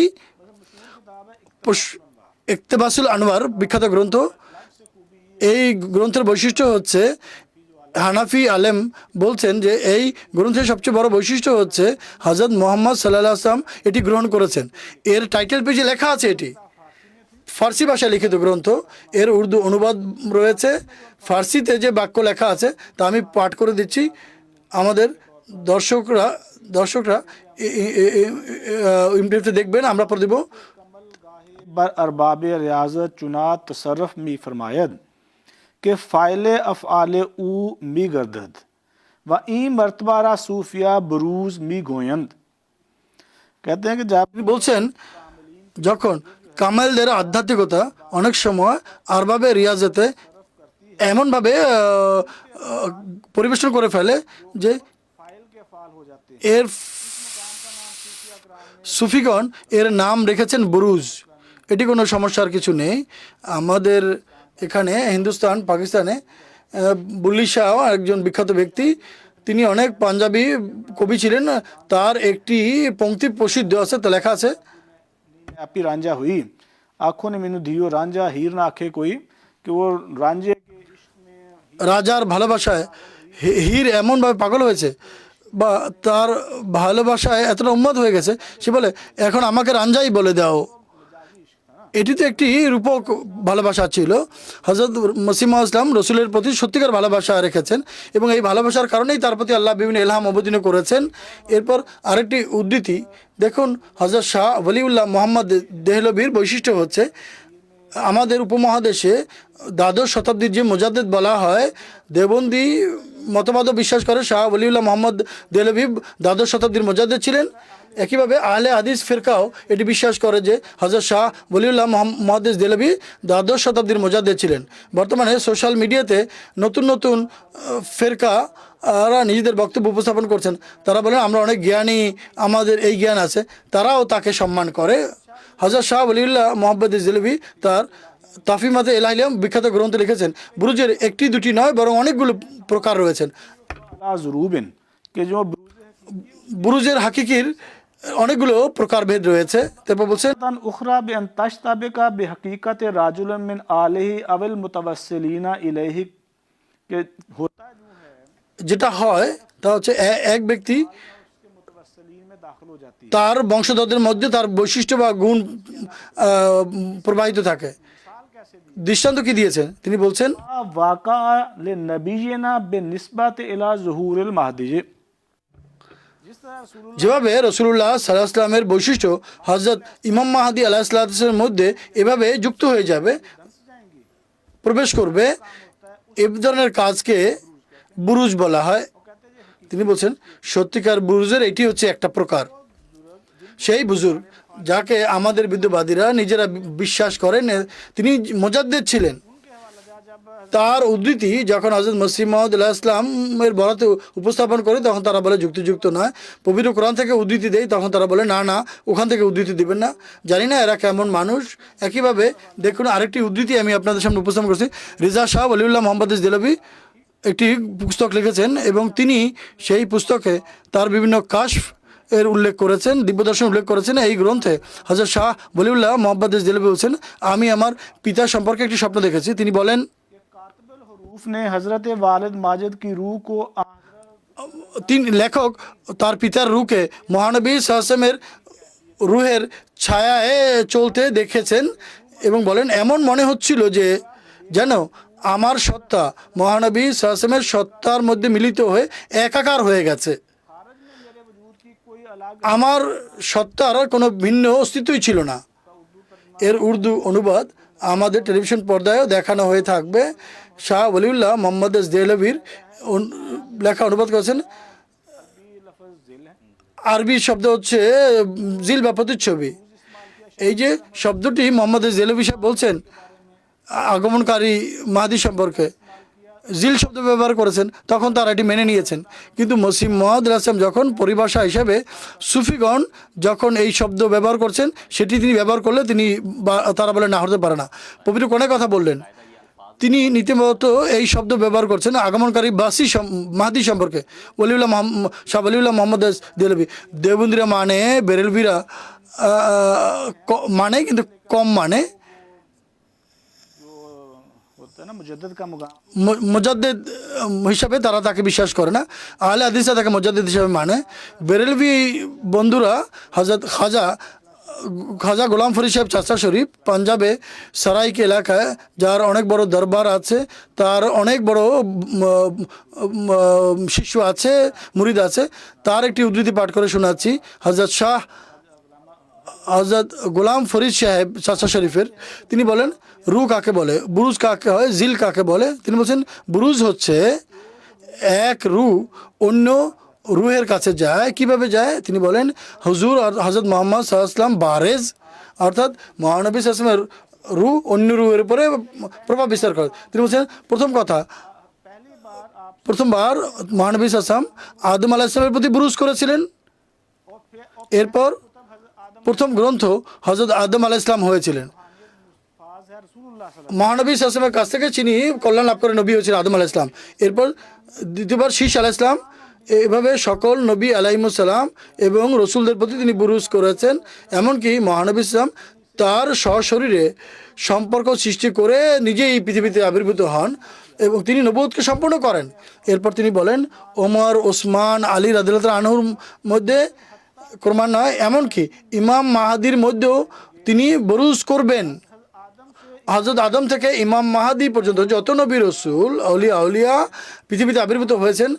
ইকতেবাসুল আনওয়ার বিখ্যাত গ্রন্থ, এই গ্রন্থের বৈশিষ্ট্য হচ্ছে, হানাফি আলেম বলছেন যে এই গ্রন্থের সবচেয়ে বড় বৈশিষ্ট্য হচ্ছে হযরত মুহাম্মদ সাল্লাল্লাহু আলাইহি ওয়াসাল্লাম এটি গ্রহণ করেছেন। এর টাইটেল পেজে লেখা আছে, এটি ফার্সি ভাষায় লিখিত গ্রন্থ, এর উর্দু অনুবাদ রয়েছে। ফার্সিতে যে বাক্য লেখা আছে তা আমি পাঠ করে দিচ্ছি, আমাদের দর্শকরা ইন্টারভিউতে দেখবেন, আমরা পড়ে দেব। अरबाब रियाजत चुना तसरफ मी फरमायद के फ़ाइले अफ़आले ऊ मी गर्दद व ई मर्तबारा सूफिया बरूज मी गोयंद। कहते हैं कि जब বলছেন যখন কামেলদের আধ্যাত্মিকতা অনেক সময় আরবাবে রিয়াজতে এমনভাবে পরিবেশন করে ফেলে যে এর সুফিগণ এর নাম রেখেছেন বুরুজ। এটি কোনো সমস্যার কিছু নেই। আমাদের এখানে হিন্দুস্তান পাকিস্তানে বুল্লি শাহ একজন বিখ্যাত ব্যক্তি, তিনি অনেক পাঞ্জাবি কবি ছিলেন। তার একটি পংক্তি প্রসিদ্ধ আছে, তা লেখা আছে, आपी रांझा हुई आँखों ने मैनू दियो रांझा हीर ना आखे कोई, कि वो रांझे রাজার ভালোবাসায় হীর এমনভাবে পাগল হয়েছে, বা তার ভালোবাসায় এতটা উন্মাদ হয়ে গেছে, সে বলে এখন আমাকে রাঞ্জাই বলে দাও। এটি তো একটি রূপক ভালোবাসা ছিল। হযরত মসিহ মাউদ ইসলাম রসুলের প্রতি সত্যিকার ভালোবাসা রেখেছেন এবং এই ভালোবাসার কারণেই তার প্রতি আল্লাহ বিভিন্ন ইলহাম অবতীর্ণ করেছেন। এরপর আরেকটি উদ্ধৃতি দেখুন, হযরত শাহ ওয়ালিউল্লাহ মোহাম্মদ দেহলভির বৈশিষ্ট্য হচ্ছে আমাদের উপমহাদেশে দ্বাদশ শতাব্দীর যে মুজাদ্দেদ বলা হয়, দেওবন্দি মতবাদও বিশ্বাস করে শাহ ওয়ালিউল্লাহ মোহাম্মদ দেহলভি দ্বাদশ শতাব্দীর মুজাদ্দেদ ছিলেন। একইভাবে আহলে হাদিস ফিরকাও এটি বিশ্বাস করে যে হযরত শাহ ওয়ালিউল্লাহ মোহাম্মদ দেহলভি দ্বাদশ শতাব্দীর মুজাদ্দেদ ছিলেন। বর্তমানে সোশ্যাল মিডিয়াতে নতুন নতুন ফিরকারা নিজেদের বক্তব্য উপস্থাপন করছেন। তারা বলেন আমরা অনেক জ্ঞানী, আমাদের এই জ্ঞান আছে। তারাও তাকে সম্মান করে। হযরত শাহ ওয়ালিউল্লাহ মোহাম্মদ দেহলভি তার তাফিমাতে ইলাহিয়া বিখ্যাত গ্রন্থে লিখেছেন, বুরুজের একটি দুটি নয় বরং অনেকগুলো প্রকার রয়েছেন। জুরুবিন কে যে বুরুজের হাকিকির অনেকগুলো প্রকারভেদ রয়েছে। তারপর বলছেন तन उखरा बेअन तश्ताबिका बेहकीकत राजुलन मिन आलिही अवल मुतवस्सिलीना इलैहि के होता जो है যেটা হয় তা হচ্ছে এক ব্যক্তি मुतवस्सिलीन में दाखिल हो जाती है। তার বংশধরদের মধ্যে তার বৈশিষ্ট্য বা গুণ প্রবাহিত থাকে। দৃষ্টান্ত কি দিয়েছেন? তিনি বলছেন वाक़ा लिनबीयिना बिनिस्बत इला ज़ुहूरिल महदी, যেভাবে রসুলুল্লাহ সাল্লাল্লাহু আলাইহি ওয়াসাল্লামের বৈশিষ্ট্য হযরত ইমাম মাহদী আলাইহিসসালামের মধ্যে এভাবে যুক্ত হয়ে যাবে, প্রবেশ করবে, এ ধরনের কাজকে বুরুজ বলা হয়। তিনি বলছেন সত্যিকার বুরুজের এটি হচ্ছে একটা প্রকার। সেই বুজুর্গ যাকে আমাদের বিদ্যবাদীরা নিজেরা বিশ্বাস করেন তিনি মুজাদ্দেদ ছিলেন, তার উদ্ধৃতি যখন হযরত মসিহ মাউদ আলাইহিস সালামের বরাতে উপস্থাপন করে তখন তারা বলে যুক্তিযুক্ত নয়। পবিত্র কোরআন থেকে উদ্ধৃতি দেয় তখন তারা বলে না না, ওখান থেকে উদ্ধৃতি দিবেন না। জানি না এরা কেমন মানুষ। একইভাবে দেখুন আরেকটি উদ্ধৃতি আমি আপনাদের সামনে উপস্থাপন করছি। রিজা শাহ ওয়ালিউল্লাহ মোহাম্মদ দেহলভি একটি পুস্তক লিখেছেন এবং তিনি সেই পুস্তকে তার বিভিন্ন কাশফ এর উল্লেখ করেছেন, দিব্যদর্শন উল্লেখ করেছেন। এই গ্রন্থে হযরত শাহ ওয়ালিউল্লাহ মোহাম্মদ দেহলভি বলছেন আমি আমার পিতা সম্পর্কে একটি স্বপ্ন দেখেছি। তিনি বলেন ने हजरत वालिद माजिद की रूह को তিন লেখক তার পিতার রূহকে মহানবী সাল্লামের রূহের ছায়ায় চলতে দেখেছেন এবং বলেন এমন মনে হচ্ছিল যে যেন আমার সত্তা মহানবী সাল্লামের সত্তার মধ্যে মিলিত হয়ে একাকার হয়ে গেছে। আমার সত্তার কোনো ভিন্ন অস্তিত্বই ছিল না। এর উর্দু অনুবাদ আমাদের টেলিভিশন পর্দায়ও দেখানো হয়ে থাকবে। শাহ ওয়ালিউল্লাহ মোহাম্মদ দেহলভির লেখা অনুবাদ করেছেন। আরবি শব্দ হচ্ছে জিল বা প্রতিচ্ছবি। এই যে শব্দটি মোহাম্মদ দেহলভি সাহেব বলছেন আগমনকারী মাহদী সম্পর্কে জিল শব্দ ব্যবহার করেছেন, তখন তারা এটি মেনে নিয়েছেন। কিন্তু মসিহ মাউদ আলাইহিস সালাম যখন পরিভাষা হিসাবে সুফিগণ যখন এই শব্দ ব্যবহার করছেন সেটি তিনি ব্যবহার করলে তারা বলে না হতে পারে না। পবিত্র কোরআনে কথা বললেন তিনি নীতিমত এই শব্দ ব্যবহার করছেন আগমনকারী মাহদী সম্পর্কে। ওয়ালিউল্লাহ শাহ ওয়ালিউল্লাহ মোহাম্মদ দেহলভি দেওবন্দিরা মানে, বেরেলভিরা মানে কিন্তু কম মানে, মুজাদ্দেদ হিসাবে তারা তাকে বিশ্বাস করে না। আহলে হাদিসরা তাকে মুজাদ্দেদ হিসাবে মানে। বেরেলভি বন্ধুরা হযরত খাজা গোলাম ফরিদ সাহেব চাচা শরীফ পাঞ্জাবে সারাইকে এলাকায় যার অনেক বড় দরবার আছে, তার অনেক বড় শিষ্য আছে, মুরিদ আছে, তার একটি উদ্ধৃতি পাঠ করে শোনাচ্ছি। হযরত গোলাম ফরিদ সাহেব চাচা শরীফের তিনি বলেন রু কাকে বলে, বুরুজ কাকে হয়, জিল কাকে বলে। তিনি বলছেন বুরুজ হচ্ছে এক রু অন্য রুহের কাছে যায়। কিভাবে যায়? তিনি বলেন হুজুর হযরত মুহাম্মদ সাল্লাল্লাহু আলাইহি ওয়াসাল্লাম বারেজ, অর্থাৎ মহানবী সাল্লাল্লাহু আলাইহি ওয়াসাল্লামের রু অন্য রুহের উপরে প্রভাব বিস্তার করে। তিনি বলছেন প্রথমবার মহানবী সাল্লাল্লাহু আলাইহি ওয়াসাল্লাম আদম আলাইহিস সালামের প্রতি বুরুজ করেছিলেন। এরপর প্রথম গ্রন্থ হযরত আদম আলাইহিস সালাম হয়েছিলেন। মহানবী সাল্লাল্লাহু আলাইহি ওয়াসাল্লামের কাছ থেকে যিনি কল্যাণ লাভ করে নবী হয়েছিলেন আদম আলাইহিস সালাম। এরপর দ্বিতীয়বার শীষ আলাইহিস সালাম। এভাবে সকল নবী আলাইহিমুস সালাম এবং রসুলদের প্রতি তিনি বুরুজ করেছেন। এমনকি মহানবী সাল্লাম তার সশরীরে সম্পর্ক সৃষ্টি করে নিজেই পৃথিবীতে আবির্ভূত হন এবং তিনি নবুয়তকে সম্পূর্ণ করেন। এরপর তিনি বলেন ওমর, ওসমান, আলী রাদিয়াল্লাহু আনহুর মধ্যে ক্রমান্বয়ে এমনকি ইমাম মাহাদির মধ্যেও তিনি বরুজ করবেন। হযরত আদম থেকে ইমাম মাহাদি পর্যন্ত যত নবী রসুল আউলিয়া পৃথিবীতে আবির্ভূত হয়েছেন,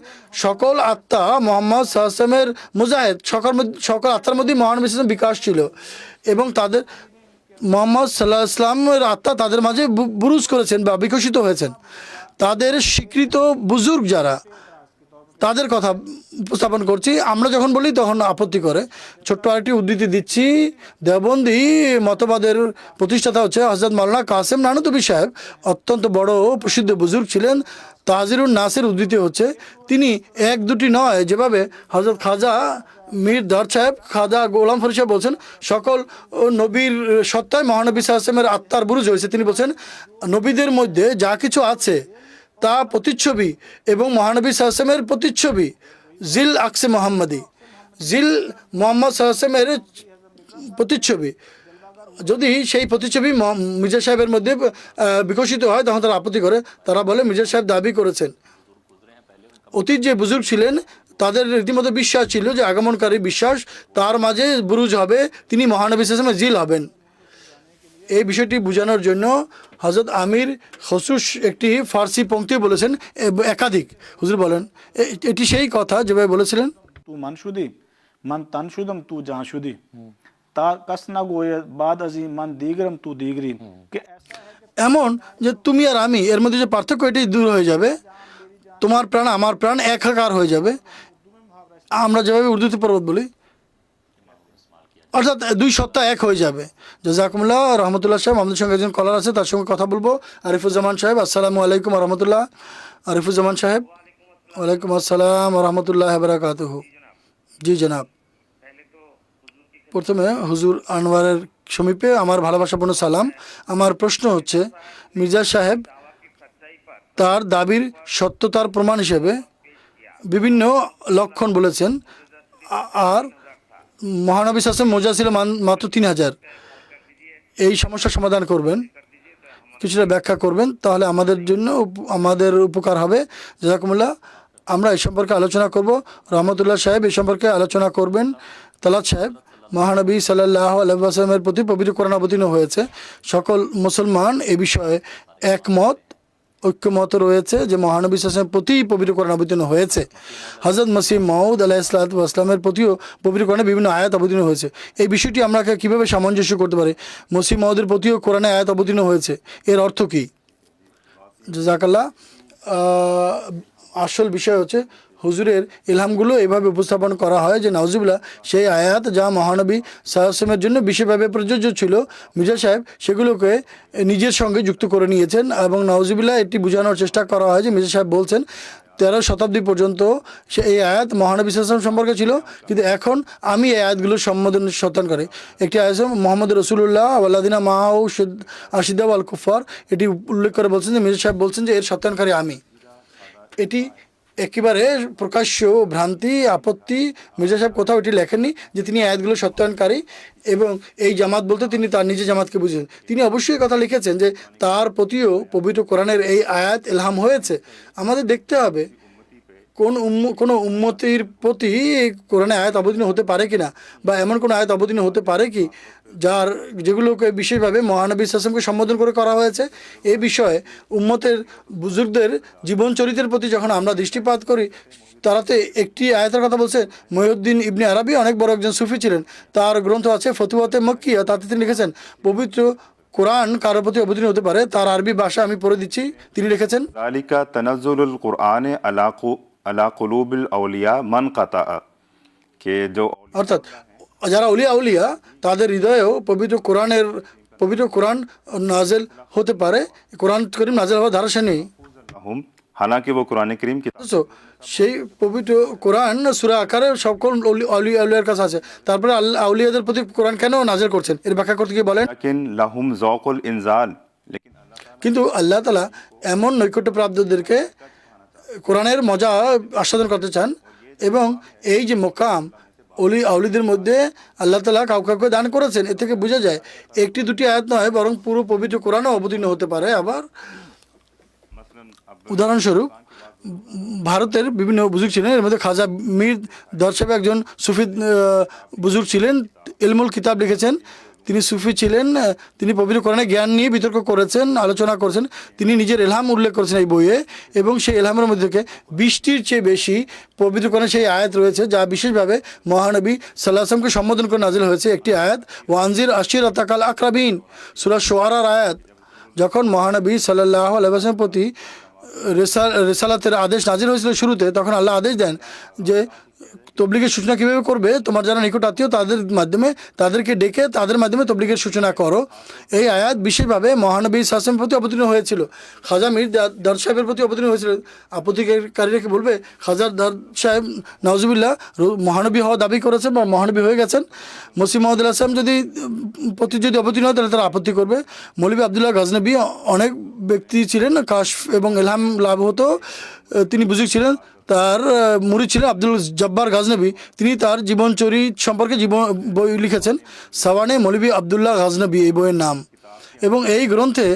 সকল আত্মা মোহাম্মদ সাল্লাল্লাহু আলাইহি ওয়াসাল্লামের মুজাহিদ, সকল আত্মার মধ্যেই মহানবী সাল্লাল্লাহু আলাইহি ওয়াসাল্লাম বিকাশ ছিল এবং তাদের মোহাম্মদ সাল্লাল্লাহু আলাইহি ওয়াসাল্লামের আত্মা তাদের মাঝে বুরুজ করেছেন বা বিকশিত হয়েছেন। তাদের স্বীকৃত বুজুর্গ যারা, তাদের কথা উপস্থাপন করছি। আমরা যখন বলি তখন আপত্তি করে। ছোট্ট আরেকটি উদ্ধৃতি দিচ্ছি। দেওবন্দি মতবাদের প্রতিষ্ঠাতা হচ্ছে হযরত মাওলানা কাসেম নানুতুবি সাহেব, অত্যন্ত বড় প্রসিদ্ধ বুজুর্গ ছিলেন। তাজিরুন নাসের উদ্ধৃতি হচ্ছে, তিনি এক দুটি নয়, যেভাবে হযরত খাজা মীর দার সাহেব, খাজা গোলাম ফরিদ সাহেব বলছেন সকল নবীর সত্তায় মহানবী সাল্লাল্লাহু আলাইহি ওয়াসাল্লামের আত্মার বুরুজ হয়েছে। তিনি বলছেন নবীদের মধ্যে যা কিছু আছে তা প্রতিচ্ছবি এবং মহানবী সাল্লাল্লাহু আলাইহি ওয়াসাল্লামের প্রতিচ্ছবি। জিল আকসে মোহাম্মদী, জিল মোহাম্মদ সাল্লাল্লাহু আলাইহি ওয়াসাল্লামের প্রতিচ্ছবি। যদি সেই প্রতিচ্ছবি মির্জা সাহেবের মধ্যে বিকশিত হয় তখন তারা আপত্তি করে। তারা বলে মির্জা সাহেব দাবি করেছেন। অতীত যে বুজুর্গ ছিলেন তাদের রীতিমতো বিশ্বাস ছিল যে আগমনকারী বিশ্বাস, তার মাঝে বুরুজ হবে, তিনি মহানবী সাল্লাল্লাহু আলাইহি ওয়াসাল্লামের জিল হবেন। এই বিষয়টি বোঝানোর জন্য হযরত আমির খসুস একটি ফার্সি পংক্তি বলেছেন, একাধিক। হুজুর বলেন এটি সেই কথা যেভাবে বলেছিলেন, तू मनशुदी मन तनशुदम तू जाशुदी ता कस ना गोये बाद अजी मन दीगरम तू दीगरी कि এমন যে তুমি আর আমি এর মধ্যে যে পার্থক্য এটি দূর হয়ে যাবে, তোমার প্রাণ আমার প্রাণ একাকার হয়ে যাবে। আমরা যেভাবে উর্দুতে পর্বত বলি, অর্থাৎ দুই সত্তা এক হয়ে যাবে। জাযাকুমুল্লাহ রহমতুল্লাহ সাহেব, আমাদের সঙ্গে একজন কলার আছে, তার সঙ্গে কথা বলবো। আরিফুজ্জামান সাহেব, আসসালামু আলাইকুম রহমতুল্লাহ। আরিফুজ্জামান সাহেব, ওয়ালাইকুম আসসালাম রহমতুল্লাহ বারাকাতুহু। জি জনাব। প্রথমে হুজুর আনোয়ারের সমীপে আমার ভালোবাসাপূর্ণ সালাম। আমার প্রশ্ন হচ্ছে, মির্জা সাহেব তার দাবির সত্যতার প্রমাণ হিসেবে বিভিন্ন লক্ষণ বলেছেন, আর মহানবী সাল্লাল্লাহু আলাইহি ওয়াসাল্লাম মোজা ছিল মাত্র 3000। এই সমস্যার সমাধান করবেন, কিছুটা ব্যাখ্যা করবেন, তাহলে আমাদের জন্য আমাদের উপকার হবে। জাযাকুমুল্লাহ। আমরা এই সম্পর্কে আলোচনা করব। রহমতুল্লাহ সাহেব এই সম্পর্কে আলোচনা করবেন। তালাত সাহেব, মহানবী সাল্লাল্লাহু আলাইহি ওয়াসাল্লামের প্রতি পবিত্র কোরআন অবতীর্ণ হয়েছে। সকল মুসলমান এ বিষয়ে একমত, ঐক্যমত রয়েছে যে মহানবী সাল্লাল্লাহু আলাইহি ওয়াসাল্লামের প্রতি পবিত্র কোরআন অবতীর্ণ হয়েছে। হযরত মসিহ মাউদ আলাইহিসসালাতু ওয়াসসালামের প্রতিও পবিত্র কোরআনে বিভিন্ন আয়াত অবতীর্ণ হয়েছে। এই বিষয়টি আমরা কীভাবে সামঞ্জস্য করতে পারি? মসিহ মাউদের প্রতিও কোরআনে আয়াত অবতীর্ণ হয়েছে, এর অর্থ কী? জাযাকাল্লাহ। আসল বিষয় হচ্ছে হুজুরের ইলহামগুলো এভাবে উপস্থাপন করা হয় যে নাউজুবিল্লাহ সেই আয়াত যা মহানবী সাল্লাল্লাহু আলাইহি ওয়াসাল্লামের জন্য বিশেষভাবে প্রযোজ্য ছিল, মির্জা সাহেব সেগুলোকে নিজের সঙ্গে যুক্ত করে নিয়েছেন এবং নাউজুবিল্লাহ এটি বোঝানোর চেষ্টা করা হয় যে মির্জা সাহেব বলছেন 13 শতাব্দী পর্যন্ত সে এই আয়াত মহানবী সাল্লাল্লাহু আলাইহি ওয়াসাল্লাম সম্পর্কে ছিল, কিন্তু এখন আমি এই আয়াতগুলোর সম্বোধন সত্যায়ন করি। একটি আয়াত মুহাম্মদ রাসূলুল্লাহ ওয়াল্লাযিনা মাআহু আশিদ্দাউ আল কুফার, এটি উল্লেখ করে বলছেন যে মির্জা সাহেব বলছেন যে এর সত্যায়নকারী আমি। এটি একেবারে প্রকাশ্য ভ্রান্তি, আপত্তি। মির্জা সাহেব কোথাও এটি লেখেননি যে তিনি আয়াতগুলো সত্যায়নকারী এবং এই জামাত বলতে তিনি তার নিজের জামাতকে বুঝেছেন। তিনি অবশ্যই কথা লিখেছেন যে তার প্রতিও পবিত্র কোরআনের এই আয়াত ইলহাম হয়েছে। আমাদের দেখতে হবে কোনো উম্মতির প্রতি কোরআনে আয়াত অবতীর্ণ হতে পারে কি না, বা এমন কোনো আয়াত অবতীর্ণ হতে পারে কি যেগুলোকে বিশেষভাবে মহানবী সাল্লাল্লাহু আলাইহি ওয়াসাল্লামকে সম্বোধন করে করা হয়েছে। এই বিষয়ে উম্মতের বুজুর্গদের জীবন চরিত্রের প্রতি যখন আমরা দৃষ্টিপাত করি, তারাতে একটি আয়াতের কথা বলছে। মহিউদ্দিন ইবনে আরবি অনেক বড় একজন সুফি ছিলেন, তার গ্রন্থ আছে ফতুয়াতে মক্কিয়া, তাতে তিনি লিখেছেন পবিত্র কোরআন কারোর প্রতি অবতীর্ণ হতে পারে। তার আরবি ভাষা আমি পড়ে দিচ্ছি। তিনি লিখেছেন, যালিকা তানাজ্জুলুল কুরআনে আলা কুলুবিল আউলিয়া মান কাতা, কে जो অর্থাৎ যারা আউলিয়া তাদের হৃদয়েও পবিত্র কোরআন নাজেল হতে পারে। কোরআন করিম নাজেল হওয়ার ধারাশা নেই। हालांकि वो कुरान करीम की সেই পবিত্র কোরআন সূরা আকারে সকল আউলিয়ার কাছে আছে। তারপরে আউলিয়াদের প্রতি কোরআন কেন নাজেল করছেন এর ব্যাখ্যা করতে গিয়ে বলেন, लेकिन लहुम ज़ौक़ुल इंजाल, लेकिन কিন্তু আল্লাহ তাআলা এমন নৈকট্যপ্রাপ্তদেরকে কোরআনের মজা আস্বাদন করতে চান এবং এই যে মোকাম আউলিদের মধ্যে আল্লাহ তাআলা কাউকে দান করেছেন। এ থেকে বোঝা যায় একটি দুটি আয়াত নয়, বরং পুরো পবিত্র কোরআনও অবতীর্ণ হতে পারে। আবার উদাহরণস্বরূপ ভারতের বিভিন্ন বুজুর্গ ছিলেন, এর মধ্যে খাজা মীর দরসাহেব একজন সুফি বুজুর্গ ছিলেন, ইলমুল কিতাব লিখেছেন। তিনি সুফি ছিলেন, তিনি পবিত্র কোরআনে জ্ঞান নিয়ে বিতর্ক করেছেন, আলোচনা করেছেন। তিনি নিজের এলহাম উল্লেখ করেছেন এই বইয়ে, এবং সেই এলহামের মধ্যে থেকে 20টির চেয়ে বেশি পবিত্র কোরআনে সেই আয়াত রয়েছে যা বিশেষভাবে মহানবী সাল্লাল্লাহু আলাইহি ওয়াসাল্লামকে সম্বোধন করে নাজিল হয়েছে। একটি আয়াত ওয়ানজির আশিরাতাকাল আকরাবিন, সূরা শুআরার আয়াত। যখন মহানবী সাল্লাল্লাহু আলাইহি ওয়াসাল্লামের প্রতি রেসালাতের আদেশ নাজিল হয়েছিল শুরুতে, তখন আল্লাহ আদেশ দেন যে তবলিগের সূচনা কীভাবে করবে, তোমার যারা নিকট আত্মীয় তাদের মাধ্যমে, তাদেরকে ডেকে তাদের মাধ্যমে তবলিগের সূচনা করো। এই আয়াত বিশেষভাবে মহানবী সাল্লাল্লাহু আলাইহি ওয়াসাল্লামের প্রতি অবতীর্ণ হয়েছিল, খাজা মীর দরদ সাহেবের প্রতি অবতীর্ণ হয়েছিল। আপত্তিকারীরা কি বলবে, খাজা দরদ সাহেব নাউজুবিল্লাহ মহানবী হওয়া দাবি করেছেন বা মহানবী হয়ে গেছেন। মসিহ মাউদ আসলাম যদি অবতীর্ণ হয় তাহলে তারা আপত্তি করবে। মৌলভী আবদুল্লাহ গজনবী অনেক ব্যক্তি ছিলেন, কাশফ এবং এলহাম লাভ হতো, তিনি বুজুর্গ ছিলেন। তার মুরিদ ছিলেন আব্দুল জব্বার গজনবী, তিনি তার জীবনচরিত সম্পর্কে বই লিখেছেন, সাওয়ানে মৌলভী আবদুল্লাহ গজনবী এই বইয়ের নাম। এবং এই গ্রন্থে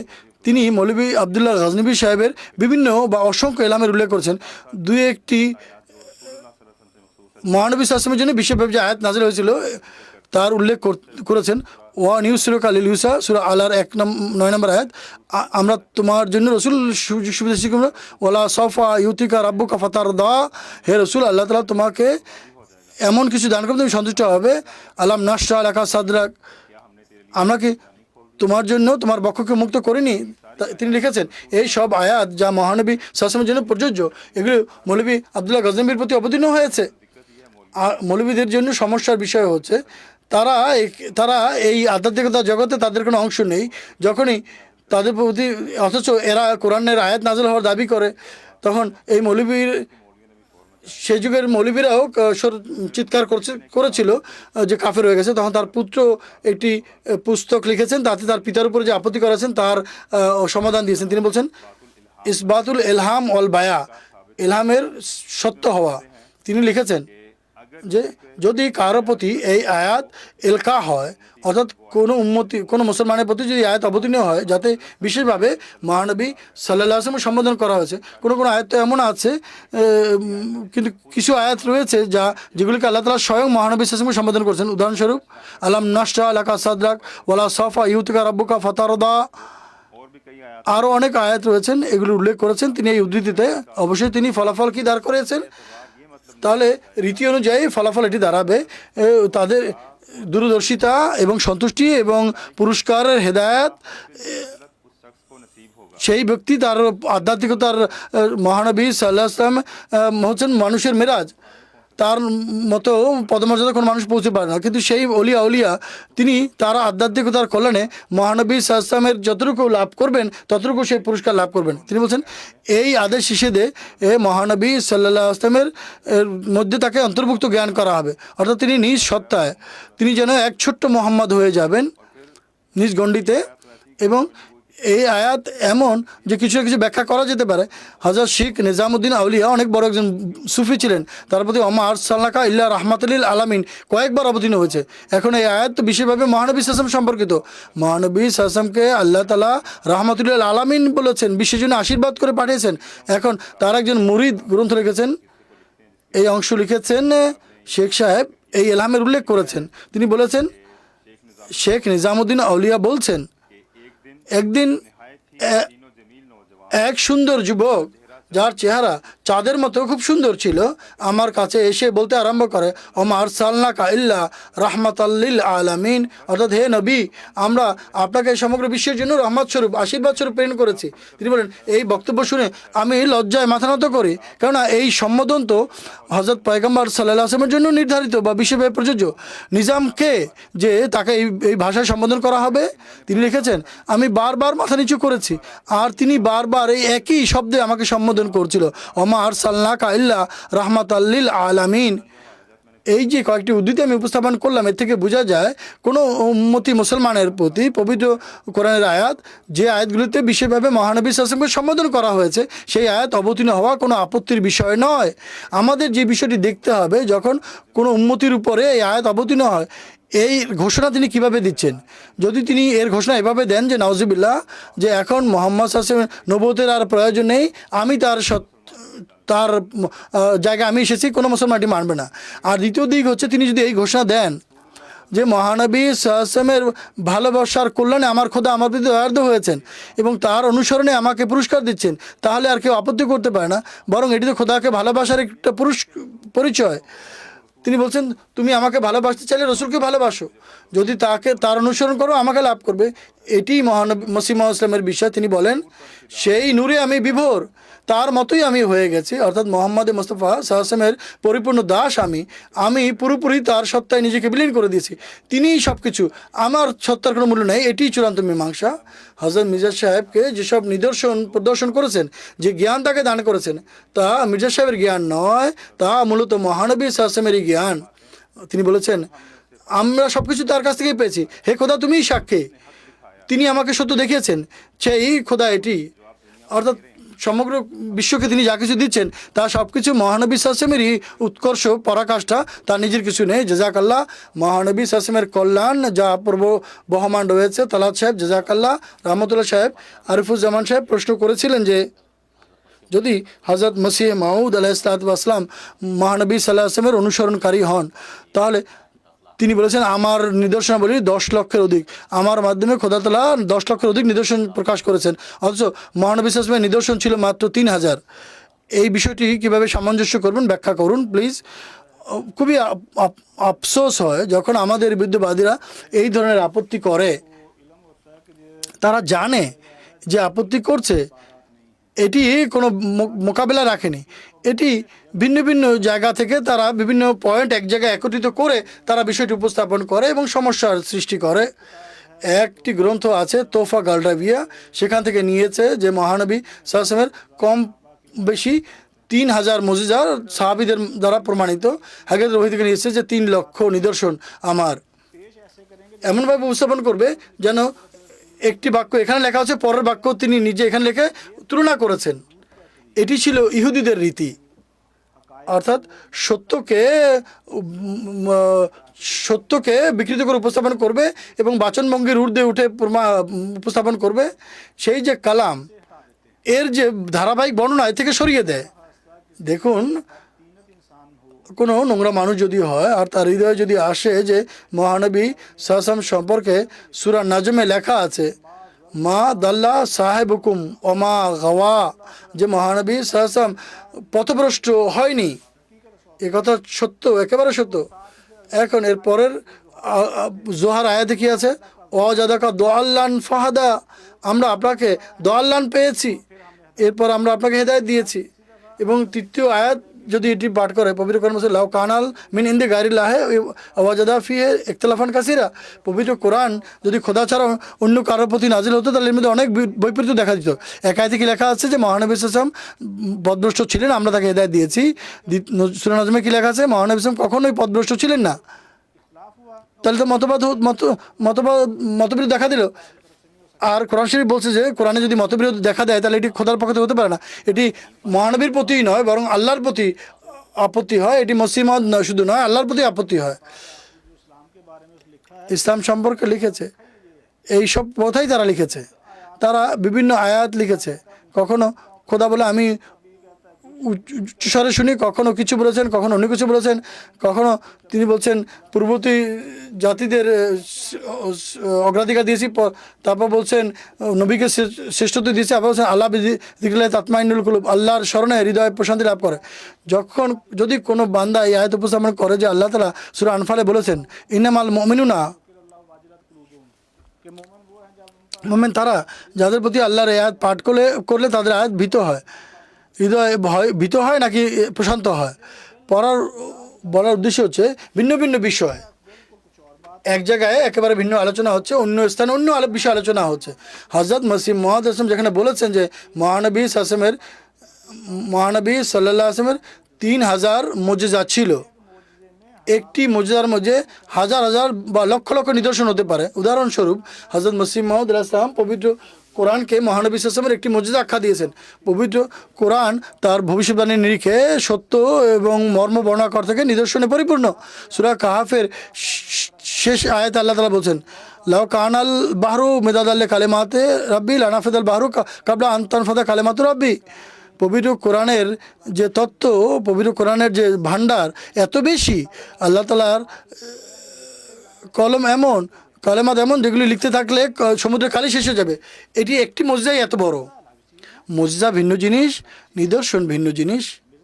তিনি মৌলভী আবদুল্লাহ গজনবী সাহেবের বিভিন্ন বা অসংখ্য এলহামের উল্লেখ করেছেন। দুই একটি মহানবী সাল্লাল্লাহু আলাইহি ওয়াসাল্লামের জন্য বিশেষভাবে যে আয়াত নাজিল হয়েছিল তার উল্লেখ করেছেন। ওয়া নিউসুরকা লিল ইউসা, সূরা আলার 9 নম্বর আয়াত। আমরা তোমার জন্য রসুল সুবিধা শিখব ওয়ালা সফা ইউতিকা রাব্বুকা ফাতারদা, হে রসুল আল্লাহ তাআলা তোমাকে এমন কিছু দান করবে তুমি সন্তুষ্ট হবে। আলাম নাশরা লাকা সাদরাক, আমরা কি তোমার জন্য তোমার বক্ষকে মুক্ত করিনি। তিনি লিখেছেন এই সব আয়াত যা মহানবী সাল্লাল্লাহু আলাইহি ওয়াসাল্লামের জন্য প্রযোজ্য, এগুলো মৌলভী আবদুল্লাহ গজনবীর প্রতি অবতীর্ণ হয়েছে। আর মৌলভীদের জন্য সমস্যার বিষয় হচ্ছে তারা এই আধ্যাত্মিকতা জগতে তাদের কোনো অংশ নেই। যখনই তাদের প্রতি, অথচ এরা কোরআনের আয়াত নাজিল হওয়ার দাবি করে, তখন এই মৌলভীর সেই যুগের মৌলভীরাও চিৎকার করেছিল যে কাফের হয়ে গেছে। তখন তার পুত্র একটি পুস্তক লিখেছেন, তাতে তার পিতার উপরে যে আপত্তি করেছেন তার সমাধান দিয়েছেন। তিনি বলছেন ইসবাতুল এলহাম অল বায়া, এলহামের সত্য হওয়া। তিনি লিখেছেন যে যদি কারো প্রতি এই আয়াত এলকা হয়, অর্থাৎ কোনো মুসলমানের প্রতি যদি আয়াত অবতীর্ণ হয় যাতে বিশেষভাবে মহানবী সাল্লাল্লাহু আলাইহি ওয়াসাল্লাম সম্বোধন করা হয়েছে। কোনো আয়াত তো এমন আছে, কিন্তু কিছু আয়াত রয়েছে যেগুলিকে আল্লাহ তাআলা স্বয়ং মহানবী সাল্লাল্লাহু আলাইহি ওয়াসাল্লাম সম্বোধন করেছেন। উদাহরণস্বরূপ আলাম নাশরা লাকা সাদরাক ওয়ালা সাফা ইউতিকা রাব্বুকা ফাতারদা। আরও অনেক আয়াত রয়েছেন, এগুলো উল্লেখ করেছেন তিনি এই উদ্ধৃতিতে। অবশ্যই তিনি ফলাফল কি দাঁড় করেছেন, তাহলে রীতি অনুযায়ী ফলাফল এটি দাঁড়াবে তাদের দূরদর্শিতা এবং সন্তুষ্টি এবং পুরস্কারের হেদায়েত। সেই ব্যক্তি তার আধ্যাত্মিকতার মহানবী সাল্লাল্লাহু আলাইহি ওয়াসাল্লাম হচ্ছেন মানুষের মেরাজ, তার মতো পদমর্যাদা কোনো মানুষ পৌঁছে পারে না। কিন্তু সেই অলিয়া তিনি তারা আধ্যাত্মিকতার কল্যাণে মহানবী সাল্লাল্লাহু আলাইহি ওয়াসাল্লামের যতটুকু লাভ করবেন ততটুকু সেই পুরস্কার লাভ করবেন। তিনি বলছেন এই আদেশ নিষেধে মহানবী সাল্লাল্লাহু আলাইহি ওয়াসাল্লামের মধ্যে তাকে অন্তর্ভুক্ত জ্ঞান করা হবে, অর্থাৎ তিনি নিজ সত্তায় তিনি যেন এক ছোট্ট মোহাম্মদ হয়ে যাবেন নিজ গণ্ডিতে। এবং এই আয়াত এমন যে কিছু ব্যাখ্যা করা যেতে পারে। হযরত শেখ নিজামুদ্দিন আউলিয়া অনেক বড় একজন সুফি ছিলেন, তার প্রতি ওমা আরসালনাকা ইল্লা রাহমাতাল লিল আলামিন কয়েকবার অবতীর্ণ হয়েছে। এখন এই আয়াত তো বিশেষভাবে মহানবী সাল্লাল্লাহু আলাইহি ওয়াসাল্লাম সম্পর্কিত। মহানবী সাল্লাল্লাহু আলাইহি ওয়াসাল্লামকে আল্লাহ তাআলা রাহমাতুল লিল আলামিন বলেছেন, বিশ্বের জন্য আশীর্বাদ করে পাঠিয়েছেন। এখন তার একজন মুরিদ গ্রন্থ লিখেছেন, এই অংশ লিখেছেন শেখ সাহেব, এই এলহামের উল্লেখ করেছেন। তিনি বলেছেন শেখ নিজামুদ্দিন আউলিয়া বলছেন একদিন এক সুন্দর যুবক যার চেহারা চাঁদের মতো খুব সুন্দর ছিল আমার কাছে এসে বলতে আরম্ভ করে ওমা আরসালনাকা ইল্লা রাহমাতাল লিল আলামিন, অর্থাৎ হে নবী আমরা আপনাকে সমগ্র বিশ্বের জন্য রহমত স্বরূপ আশীর্বাদ স্বরূপ প্রেরণ করেছি। তিনি বলেন এই বক্তব্য শুনে আমি লজ্জায় মাথা নত করি, কেননা এই সম্বোধন তো হযরত পয়গম্বর সাল্লাল্লাহু আলাইহি ওয়াসাল্লামের জন্য নির্ধারিত বা বিশ্বব্যাপী প্রযোজ্য। নিজামকে যে তাকে এই ভাষায় সম্বোধন করা হবে, তিনি লিখেছেন আমি বারবার মাথা নিচু করেছি আর তিনি বারবার এই একই শব্দে আমাকে সম্বোধন করছিল ওমা আরসালনাকা ইল্লা রাহমাতাল লিল আলামিন। এই যে কয়েকটি উদ্ধৃতি আমি উপস্থাপন করলাম, এর থেকে বোঝা যায় কোনো উম্মতি মুসলমানের প্রতি পবিত্র কোরআনের আয়াত যে আয়াতগুলিতে বিশেষভাবে মহানবী সাল্লাল্লাহু আলাইহি ওয়াসাল্লামকে সম্বোধন করা হয়েছে সেই আয়াত অবতীর্ণ হওয়া কোনো আপত্তির বিষয় নয়। আমাদের যে বিষয়টি দেখতে হবে, যখন কোনো উম্মতির উপরে এই আয়াত অবতীর্ণ হয় এই ঘোষণা তিনি কিভাবে দিচ্ছেন? যদি তিনি এর ঘোষণা এভাবে দেন যে নাউজুবিল্লাহ, যে এখন মোহাম্মদ সাল্লাল্লাহু আলাইহি ওয়াসাল্লাম নবুয়তের আর প্রয়োজন নেই, আমি তার জায়গায় আমি এসেছি, কোনো মুসলমান এটি মানবে না। আর দ্বিতীয় দিক হচ্ছে, তিনি যদি এই ঘোষণা দেন যে মহানবী সাল্লাল্লাহু আলাইহি ওয়াসাল্লামের ভালোবাসার কল্যাণে আমার খোদা আমার প্রতি দয়ার্দ হয়েছেন এবং তার অনুসরণে আমাকে পুরস্কার দিচ্ছেন, তাহলে আর কেউ আপত্তি করতে পারে না, বরং এটি তো খোদাকে ভালোবাসার একটা পরিচয়। তিনি বলছেন, তুমি আমাকে ভালোবাসতে চাইলে রসুলকে ভালোবাসো, যদি তার অনুসরণ করো আমাকে লাভ করবে। এটি মহানবী মসিহ মাউদ ইসলামের বিশ্বাস। তিনি বলেন, সেই নূরে আমি বিভোর, তার মতোই আমি হয়ে গেছি, অর্থাৎ মোহাম্মদ মুস্তাফা সাল্লাল্লাহু আলাইহি ওয়াসাল্লামের পরিপূর্ণ দাস আমি পুরোপুরি তার সত্তায় নিজেকে বিলীন করে দিয়েছি। তিনিই সব কিছু, আমার সত্তার কোনো মূল্য নেই। এটিই চূড়ান্ত মীমাংসা। হযরত মির্জা সাহেবকে যেসব নিদর্শন প্রদর্শন করেছেন, যে জ্ঞান তাকে দান করেছেন, তা মির্জা সাহেবের জ্ঞান নয়, তা মূলত মহানবী সাল্লাল্লাহু আলাইহি ওয়াসাল্লামেরই জ্ঞান। তিনি বলেছেন, আমরা সব কিছু তার কাছ থেকেই পেয়েছি, হে খোদা তুমিই সাক্ষী, তিনি আমাকে সত্য দেখিয়েছেন, সেই খোদা এটি। অর্থাৎ সমগ্র বিশ্বকে তিনি যা কিছু দিচ্ছেন তা সব কিছু মহানবী সাল্লাল্লাহু আলাইহি ওয়াসাল্লামেরই উৎকর্ষ পরাকাষ্ঠা, তার নিজের কিছু নেই। জাযাকাল্লাহ। মহানবী সাল্লাল্লাহু আলাইহি ওয়াসাল্লামের কল্যাণ যা বহমান রয়েছে। তালাত সাহেব জাযাকাল্লাহ রহমতুল্লাহ সাহেব আরিফুজ্জামান সাহেব প্রশ্ন করেছিলেন যে যদি হযরত মসিহ মাউদ আলাইহিসসালাম মহানবী সাল্লাল্লাহু আলাইহি ওয়াসাল্লামের অনুসরণকারী হন, তাহলে তিনি বলেছেন আমার নিদর্শনাবলী 10 লক্ষের অধিক, আমার মাধ্যমে খোদা তাআলা 10 লক্ষের অধিক নিদর্শন প্রকাশ করেছেন, অথচ মহানবী সাল্লাল্লাহু আলাইহি ওয়াসাল্লামের নিদর্শন ছিল মাত্র 3000। এই বিষয়টি কিভাবে সামঞ্জস্য করবেন ব্যাখ্যা করুন প্লিজ। খুবই আফসোস হয় যখন আমাদের বিরুদ্ধবাদীরা এই ধরনের আপত্তি করে। তারা জানে যে আপত্তি করছে, এটি কোনো মোকাবেলা রাখেনি, এটি ভিন্ন ভিন্ন জায়গা থেকে তারা বিভিন্ন পয়েন্ট এক জায়গায় একত্রিত করে তারা বিষয়টি উপস্থাপন করে এবং সমস্যার সৃষ্টি করে। একটি গ্রন্থ আছে তোফা গালডাভিয়া, সেখান থেকে নিয়েছে যে মহানবী সাল্লাল্লাহু আলাইহি ওয়াসাল্লামের কম বেশি 3000 মুজিজা সাহাবীদের দ্বারা প্রমাণিত। হাদিস রহি থেকে নিয়েছে যে 3 লক্ষ নিদর্শন আমার। এমনভাবে উপস্থাপন করবে যেন একটি বাক্য এখানে লেখা আছে, পরের বাক্য তিনি নিজে এখানে লিখে তুলনা করেছেন। এটি ছিল ইহুদিদের রীতি, অর্থাৎ সত্যকে বিকৃত করে উপস্থাপন করবে এবং বাচনভঙ্গির ঊর্ধ্বে উঠে উপস্থাপন করবে। সেই যে কালাম, এর যে ধারাবাহিক বর্ণনা এ থেকে সরিয়ে দেয়। দেখুন, কোনো নোংরা মানুষ যদি হয় আর তার হৃদয়ে যদি আসে যে মহানবী সাল্লাল্লাহু আলাইহি ওয়াসাল্লাম সম্পর্কে সূরা নাজমে লেখা আছে, মা দাল্লা সাহেবুকুম ওমা গাওয়া, যে মহানবী সাল্লাল্লাহু আলাইহি ওয়াসাল্লাম পথভ্রষ্ট হয়নি, এ কথা সত্য, একেবারে সত্য। এখন এর পরের জোহার আয়াতে কি আছে? ওয়াজাদাকা দোয়াল্লান ফাহাদা, আমরা আপনাকে দোয়াল্লান পেয়েছি, এরপর আমরা আপনাকে হেদায়েত দিয়েছি। এবং তৃতীয় আয়াত যদি এটি পাঠ করে পবিত্র কোরআন বলছে লাউ কানাল মিন ইনদি গায়রিল্লাহি ওয়াজাদা ফিহি ইখতিলাফান কাসীরা, পবিত্র কোরআন যদি খোদা ছাড়া অন্য কারোর প্রতি নাজিল হতো তাহলে এর মধ্যে অনেক বৈপরীত্য দেখা দিত। এক আয়াতে কি লেখা আছে যে মহানবী সাল্লাল্লাহু আলাইহি ওয়াসাল্লাম পথভ্রষ্ট ছিলেন, আমরা তাকে হেদায়েত দিয়েছি। সূরা নাজমে কি লেখা আছে? মহানবী সাল্লাল্লাহু আলাইহি ওয়াসাল্লাম কখনোই পথভ্রষ্ট ছিলেন না। তাহলে তো মতবিরোধ দেখা দিল। আর কোরআন শরীফ বলছে যে কোরআনে যদি মতবিরোধ দেখা দেয় তাহলে এটি খোদার পক্ষ থেকে হতে পারে না, এটি মহানবীর প্রতি নয় বরং আল্লাহর প্রতি আপত্তি হয়। এটি মসিহ মাউদ শুধু নয়, আল্লাহর প্রতি আপত্তি হয়। ইসলাম সম্পর্কে লিখেছে এই সব কথাই তারা লিখেছে, তারা বিভিন্ন আয়াত লিখেছে। কখনো খোদা বলে আমি উচ্চস্বরে শুনি, কখনো কিছু বলেছেন, কখনো অন্য কিছু বলেছেন, কখনো তিনি বলছেন পূর্ববর্তী জাতিদের অগ্রাধিকার দিয়েছি, তারপর বলছেন নবীকে শ্রেষ্ঠত্ব দিয়েছি, আবার বলছেন আল্লাহ যিকরিল্লাহি তাতমাইন্নুল কুলুব, আল্লাহর স্মরণে হৃদয় প্রশান্তি লাভ করে। যদি কোনো বান্দা এই আয়াত উপস্থাপন করে যে আল্লাহ তাআলা সূরা আনফালে বলেছেন ইন্নামাল মুমিনুনা, মুমিন তারা যাদের প্রতি আল্লাহর আয়াত পাঠ করলে তাদের আয়াত ভীত হয়, হৃদয় ভীত হয় নাকি প্রশান্ত হয়। বলার উদ্দেশ্য হচ্ছে ভিন্ন ভিন্ন বিষয় এক জায়গায় একেবারে ভিন্ন আলোচনা হচ্ছে, অন্য স্থানে অন্য বিষয় আলোচনা হচ্ছে। হযরত মসিহ মাউদ আসলাম যেখানে বলেছেন যে মহানবী সাল্লাল্লাহু আলাইহি ওয়াসাল্লামের 3000 মুজিজা ছিল, একটি মুজিজার মধ্যে হাজার হাজার বা লক্ষ লক্ষ নিদর্শন হতে পারে। উদাহরণস্বরূপ হযরত মসিহ মাউদ আলাইহিস সালাম পবিত্র কোরআনকে মহানবী সাল্লাল্লাহু আলাইহি ওয়াসাল্লামের একটি মুজিজা আখ্যা দিয়েছেন। পবিত্র কোরআন তার ভবিষ্যৎবাণীর নিরিখে সত্য এবং মর্ম বর্ণনা করা থেকে নিদর্শনে পরিপূর্ণ। সূরা কাহাফের শেষ আয়াতে আল্লাহ তাআলা বলছেন লাউ কানাল বাহরু মিদাদাল্লি কালিমাতে রাব্বি লানাফিদাল বাহরু কাবলা আন তানফাদা কালিমাতু রাব্বি। পবিত্র কোরআনের যে তত্ত্ব, পবিত্র কোরআনের যে ভাণ্ডার এত বেশি, আল্লাহ তাআলার কালেমাত এমন যেগুলি লিখতে থাকলে সমুদ্রের কালি শেষ হয়ে যাবে। এটি একটি মুজিজাই এত বড়। মুজিজা ভিন্ন জিনিস, নিদর্শন ভিন্ন জিনিস।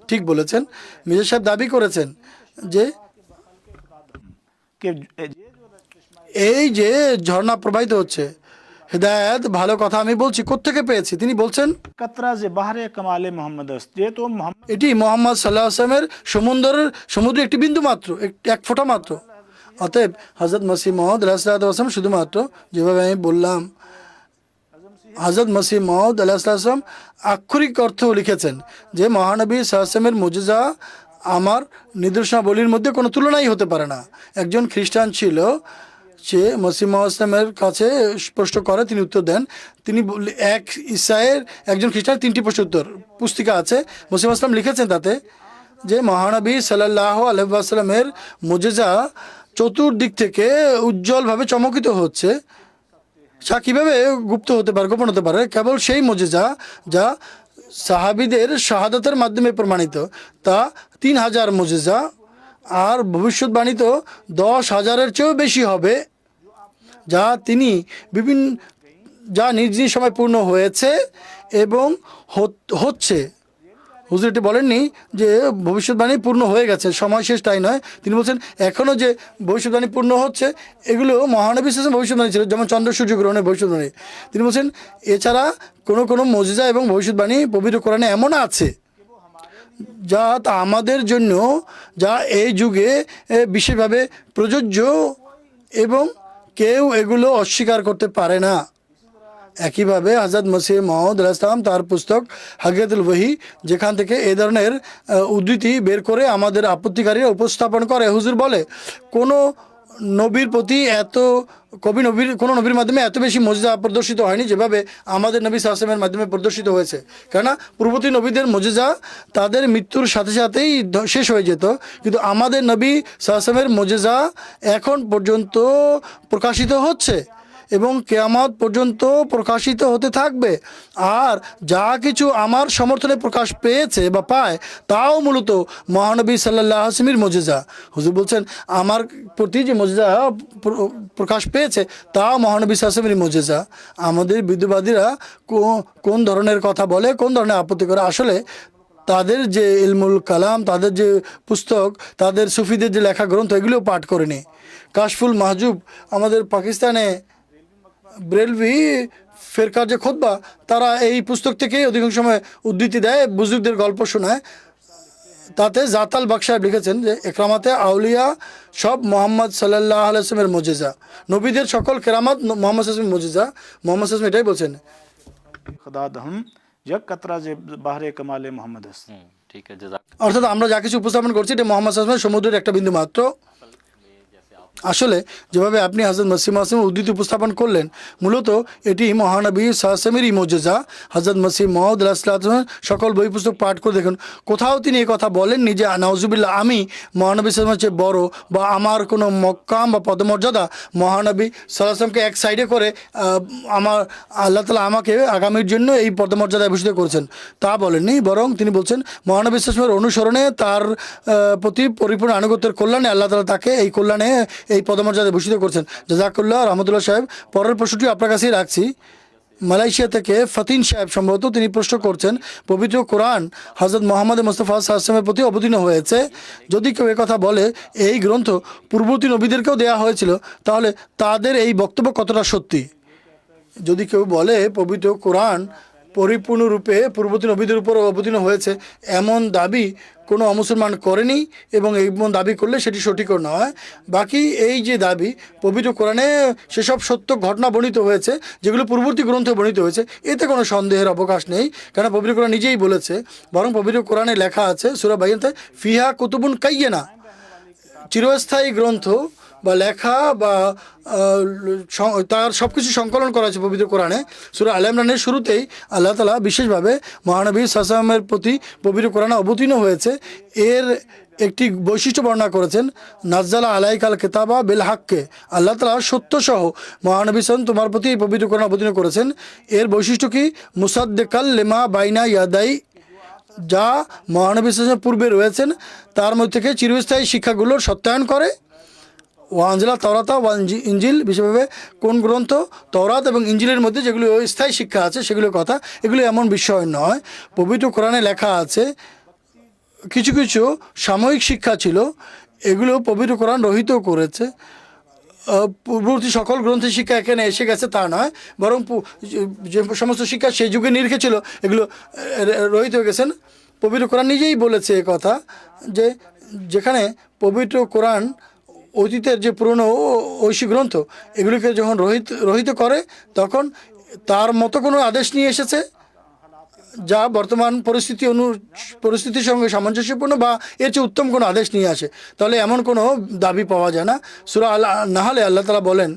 ঠিক বলেছেন। মির্জা সাহেব দাবি করেছেন যে कि এই যে ঝর্ণা প্রবাহিত হচ্ছে, হেদায়েত, ভালো কথা আমি বলছি কোত্থেকে পেয়েছি। তিনি বলছেন कतरा से बाहर कमाल मोहम्मद अस्त ये तो मोहम्मद এটি মোহাম্মদ সাল্লাহ আসলামের সমুদ্রের একটি বিন্দু মাত্র, এক ফোঁটা মাত্র। অতএব হজরত মসিহ মহম্মদ আলাইহিসসালাম শুধুমাত্র, যেভাবে আমি বললাম, হজরত মসিহ মহম্মদ আলাইহিসসালাম আক্ষরিক অর্থ লিখেছেন যে মহানবী সাল্লাল্লাহু আলাইহি ওয়াসাল্লামের মুজিজা আমার নিদর্শনাবলীর মধ্যে কোনো তুলনাই হতে পারে না। একজন খ্রিস্টান ছিল, সে মসিহ মহম্মদ ইসলামের কাছে প্রশ্ন করে, তিনি উত্তর দেন। তিনি এক ইসাইয়ের একজন খ্রিস্টান 3টি প্রশ্ন উত্তর পুস্তিকা আছে, মসিহ মহম্মদ ইসলাম লিখেছেন তাতে যে মহানবী সাল্লাল্লাহু আলাইহি ওয়াসাল্লামের মুজিজা চতুর্দিক থেকে উজ্জ্বলভাবে চমকিত হচ্ছে। যা কীভাবে গুপ্ত হতে পারে, গোপন হতে পারে? কেবল সেই মুজিজা যা সাহাবীদের শাহাদাতের মাধ্যমে প্রমাণিত, তা 3000 মুজিজা, আর ভবিষ্যৎবাণী তো 10,000-এর চেয়েও বেশি হবে, যা নিজ নিজ সময় পূর্ণ হয়েছে এবং হচ্ছে। হুজুর এটি বলেননি যে ভবিষ্যৎবাণী পূর্ণ হয়ে গেছে, সময় শেষ, তাই নয়। তিনি বলছেন এখনও যে ভবিষ্যৎবাণী পূর্ণ হচ্ছে, এগুলো মহানবী সাল্লাল্লাহু ভবিষ্যৎবাণী ছিল, যেমন চন্দ্র সূর্য গ্রহণের ভবিষ্যৎবাণী। তিনি বলছেন এছাড়া কোনো মুজিজা এবং ভবিষ্যৎবাণী পবিত্র কোরআনে এমন আছে যা তা আমাদের জন্য, যা এই যুগে বিশেষভাবে প্রযোজ্য এবং কেউ এগুলো অস্বীকার করতে পারে না। একইভাবে হযরত মসিহ মাউদ আলাইহিস সালাম তার পুস্তক হাকিকাতুল ওহী, যেখান থেকে এই ধরনের উদ্ধৃতি বের করে আমাদের আপত্তিকারীরা উপস্থাপন করে, হুজুর বলে কোনো নবীর প্রতি কোনো নবীর মাধ্যমে এত বেশি মুজিজা প্রদর্শিত হয়নি যেভাবে আমাদের নবী সাল্লাল্লাহু আলাইহি ওয়াসাল্লামের মাধ্যমে প্রদর্শিত হয়েছে। কেননা পূর্ববর্তী নবীদের মুজিজা তাদের মৃত্যুর সাথে সাথেই শেষ হয়ে যেত, কিন্তু আমাদের নবী সাল্লাল্লাহু আলাইহি ওয়াসাল্লামের মুজিজা এখন পর্যন্ত প্রকাশিত হচ্ছে এবং কিয়ামত পর্যন্ত প্রকাশিত হতে থাকবে। আর যা কিছু আমার সমর্থনে প্রকাশ পেয়েছে বা পায়, তাও মূলত মহানবী সাল্লাল্লাহু আলাইহি ওয়াসাল্লামের মুজিজা। হুজুর বলছেন আমার প্রতি যে মুজিজা প্রকাশ পেয়েছে, তাও মহানবী সাল্লাল্লাহু আলাইহি ওয়াসাল্লামের মুজিজা। আমাদের বিদ্যুৎবাদীরা কোন ধরনের কথা বলে, কোন ধরনের আপত্তি করে, আসলে তাদের যে ইলমুল কালাম, তাদের যে পুস্তক, তাদের সুফিদের যে লেখা গ্রন্থ, এগুলোও পাঠ করেনি। কাশফুল মাহজুব আমাদের পাকিস্তানে ব্রেলভি ফেরকার যে খুতবা, তারা এই পুস্তক থেকেই অধিকাংশ সময় উদ্ধৃতি দেয়, বুজুর্গদের গল্প শোনায়। তাতে জাতাল বাক সাহেব লিখেছেন যে একরামাতে আউলিয়া সব মোহাম্মদ সাল্লাল্লাহু আলাইহি ওয়াসাল্লামের মুজিজা, নবীদের সকল কেরামাত মোহাম্মদ সাল্লাল্লাহু আলাইহি ওয়াসাল্লামের মুজিজা। মোহাম্মদ সাল্লাল্লাহু আলাইহি ওয়াসাল্লাম এটাই বলছেন खुदा दहम जग कतरा से बाहर कमाल मोहम्मद अस्त। ठीक है जज़ाक। অর্থাৎ আমরা যা কিছু উপস্থাপন করছি এটা মোহাম্মদ সাল্লাল্লাহু আলাইহি ওয়াসাল্লামের সমুদ্রের একটা বিন্দু মাত্র। আসলে যেভাবে আপনি হযরত মসিহ মাউদ উদ্ধৃতি উপস্থাপন করলেন, মূলত এটি মহানবী সাল্লাল্লাহু আলাইহি ওয়াসাল্লামেরই মুজিজা। হযরত মসিহ মাউদ আলাইহিস সালাম সকল বই পুস্তক পাঠ করে দেখুন, কোথাও তিনি এই কথা বলেননি যে নাউজুবিল্লাহ আমি মহানবী সাল্লাল্লাহু আলাইহি ওয়াসাল্লামের চেয়ে বড়, বা আমার কোনো মক্কাম বা পদমর্যাদা মহানবী সাল্লাল্লাহু আলাইহি ওয়াসাল্লামকে এক সাইডে করে আমার আল্লাহ তাআলা আমাকে আগামীর জন্য এই পদমর্যাদায় ভূষিত করেছেন, তা বলেননি। বরং তিনি বলছেন মহানবী সাল্লাল্লাহু আলাইহি ওয়াসাল্লামের অনুসরণে, তার প্রতি পরিপূর্ণ আনুগত্যের কল্যাণে আল্লাহ তাআলা তাকে এই কল্যাণে, এই পদমর্যাদায় ভূষিত করছেন। জাযাকুল্লাহ রহমতুল্লাহ সাহেব, পরের প্রশ্নটি আপনার কাছেই রাখছি। মালয়েশিয়া থেকে ফতিন সাহেব সম্ভবত, তিনি প্রশ্ন করছেন পবিত্র কোরআন হযরত মুহাম্মদ মুস্তাফা সাল্লাল্লাহু আলাইহি ওয়াসাল্লামের প্রতি অবতীর্ণ হয়েছে। যদি কেউ কথা বলে এই গ্রন্থ পূর্ববর্তী নবীদেরকেও দেওয়া হয়েছিল, তাহলে তাদের এই বক্তব্য কতটা সত্যি? যদি কেউ বলে পবিত্র কোরআন পরিপূর্ণরূপে পূর্ববর্তী নবীদের উপর অবতীর্ণ হয়েছে, এমন দাবি কোনো অমুসলমান করেনি, এবং এমন দাবি করলে সেটি সঠিকও নয়। বাকি এই যে দাবি পবিত্র কোরআনে সেসব সত্য ঘটনা বর্ণিত হয়েছে যেগুলো পূর্ববর্তী গ্রন্থে বর্ণিত হয়েছে, এতে কোনো সন্দেহের অবকাশ নেই, কেন পবিত্র কোরআন নিজেই বলেছে। বরং পবিত্র কোরআনে লেখা আছে সূরা বাইয়িনাতে ফিহা কুতুবুন কাইয়্যিনা, চিরস্থায়ী গ্রন্থ, বা লেখা বা তার সব কিছু সংকলন করা হয়েছে পবিত্র কোরআনে। সূরা আল ইমরানের শুরুতেই আল্লাহ তাআলা বিশেষভাবে মহানবী সাল্লাল্লাহু প্রতি পবিত্র কোরআনে অবতীর্ণ হয়েছে এর একটি বৈশিষ্ট্য বর্ণনা করেছেন। নাজ্জালা আলাইকাল কিতাবা বিল হাক্কে, আল্লাহ তাআলা সত্যসহ মহানবী সাল্লাল্লাহু তোমার প্রতি এই পবিত্র কোরআন অবতীর্ণ করেছেন। এর বৈশিষ্ট্য কি? মুসাদ্দিকাল লিমা বাইনা ইয়াদাই, যা মহানবী সাল্লাল্লাহু পূর্বে রয়েছেন তার মধ্যে থেকে চিরস্থায়ী শিক্ষাগুলোর সত্যায়ন করে। ওয়ানজিলা তওরাতা ওয়ান ইঞ্জিল, বিশেষভাবে কোন গ্রন্থ তওরাত এবং ইঞ্জিলের মধ্যে যেগুলো স্থায়ী শিক্ষা আছে সেগুলোর কথা। এগুলো এমন বিষয় নয়, পবিত্র কোরআনে লেখা আছে কিছু কিছু সাময়িক শিক্ষা ছিল, এগুলো পবিত্র কোরআন রহিত করেছে। পূর্ববর্তী সকল গ্রন্থের শিক্ষা এখানে এসে গেছে তা নয়, বরং যে সমস্ত শিক্ষা সেই যুগে নিরিখে ছিল এগুলো রহিত হয়ে গেছেন। পবিত্র কোরআন নিজেই বলেছে এ কথা যে যেখানে পবিত্র কোরআন অতীতের যে পুরনো ঐশী গ্রন্থ এগুলিকে যখন রহিত করে তখন তার মতো কোনো আদেশ নিয়ে এসেছে যা বর্তমান পরিস্থিতির সঙ্গে সামঞ্জস্যপূর্ণ বা এর চেয়ে উত্তম কোনো আদেশ নিয়ে আসে, তাহলে এমন কোনো দাবি পাওয়া যায় না। সূরা আল নাহলে আল্লাহ তাআলা বলেন,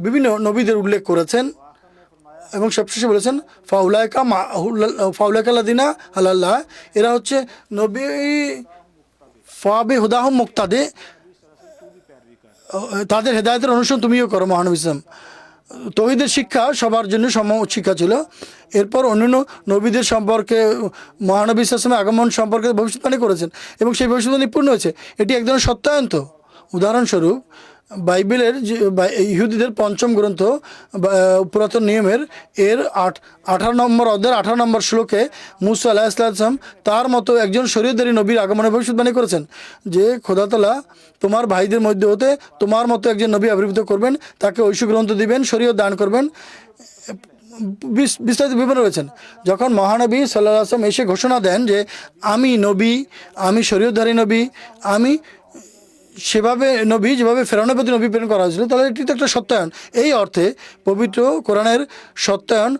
বিভিন্ন নবীদের উল্লেখ করেছেন এবং সবশেষে বলেছেন ফাউলাইকাল্লাদিনা আল্লাহ, এরা হচ্ছে নবী ফাবে হুদাহুম মুক্তাদে, তাদের হেদায়েতের অনুসরণ তুমিও করো। মহানবী ইসলাম তৌহিদের শিক্ষা সবার জন্য সম শিক্ষা ছিল। এরপর অন্যান্য নবীদের সম্পর্কে মহানবী ইসলামের আগমন সম্পর্কে ভবিষ্যৎবাণী করেছেন এবং সেই ভবিষ্যৎবাণী পূর্ণ হয়েছে। এটি এক ধরনের সত্যায়ন। তো উদাহরণস্বরূপ বাইবেলের যে ইহুদিদের পঞ্চম গ্রন্থ পুরাতন নিয়মের এর 18 নম্বর অধ্যায়ের 18 নম্বর শ্লোকে মুসা আলাইহিস সালাম তার মতো একজন শরীয়তধারী নবীর আগমনের ভবিষ্যৎবাণী করেছেন যে খোদা তাআলা তোমার ভাইদের মধ্যে হতে তোমার মতো একজন নবী আবির্ভূত করবেন, তাকে ঐশী গ্রন্থ দিবেন, শরীয়ত দান করবেন। বিস্তারিত বিবরণ রয়েছেন। যখন মহানবী সাল্লাল্লাহু আলাইহি ওয়াসাল্লাম এসে ঘোষণা দেন যে আমি নবী, আমি শরীয়তধারী নবী, আমি সেভাবে নবী যেভাবে ফেরাউনের প্রতি নবী প্রেরণ করা হয়েছিল, তাহলে এটি তো একটা সত্যায়ন। এই অর্থে পবিত্র কোরআনের সত্যায়ন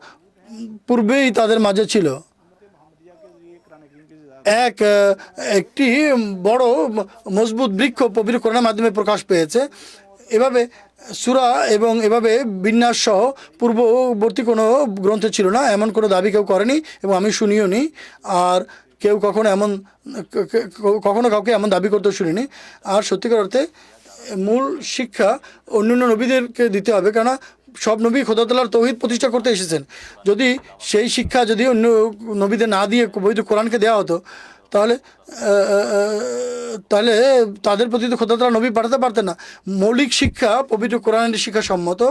পূর্বেই তাদের মাঝে ছিল। একটি বড় মজবুত বৃক্ষ পবিত্র কোরআনের মাধ্যমে প্রকাশ পেয়েছে। এভাবে সূরা এবং এভাবে বিন্যাস সহ পূর্ববর্তী কোনো গ্রন্থে ছিল না, এমন কোনো দাবি কেউ করেনি এবং আমি শুনিও নি। আর কেউ কখনো কাউকে এমন দাবি করতে শুনিনি। আর সত্যিকার অর্থে মূল শিক্ষা অন্যান্য নবীদেরকে দিতে হবে, কেননা সব নবী খোদা তাআলার তৌহিদ প্রতিষ্ঠা করতে এসেছেন। যদি সেই শিক্ষা যদি অন্য নবীদের না দিয়ে পবিত্র কোরআনকে দেওয়া হতো তাহলে তাদের প্রতি তো খোদা তাআলা নবী পাঠাতে পারতেন না। মৌলিক শিক্ষা পবিত্র কোরআনের শিক্ষা সম্মত,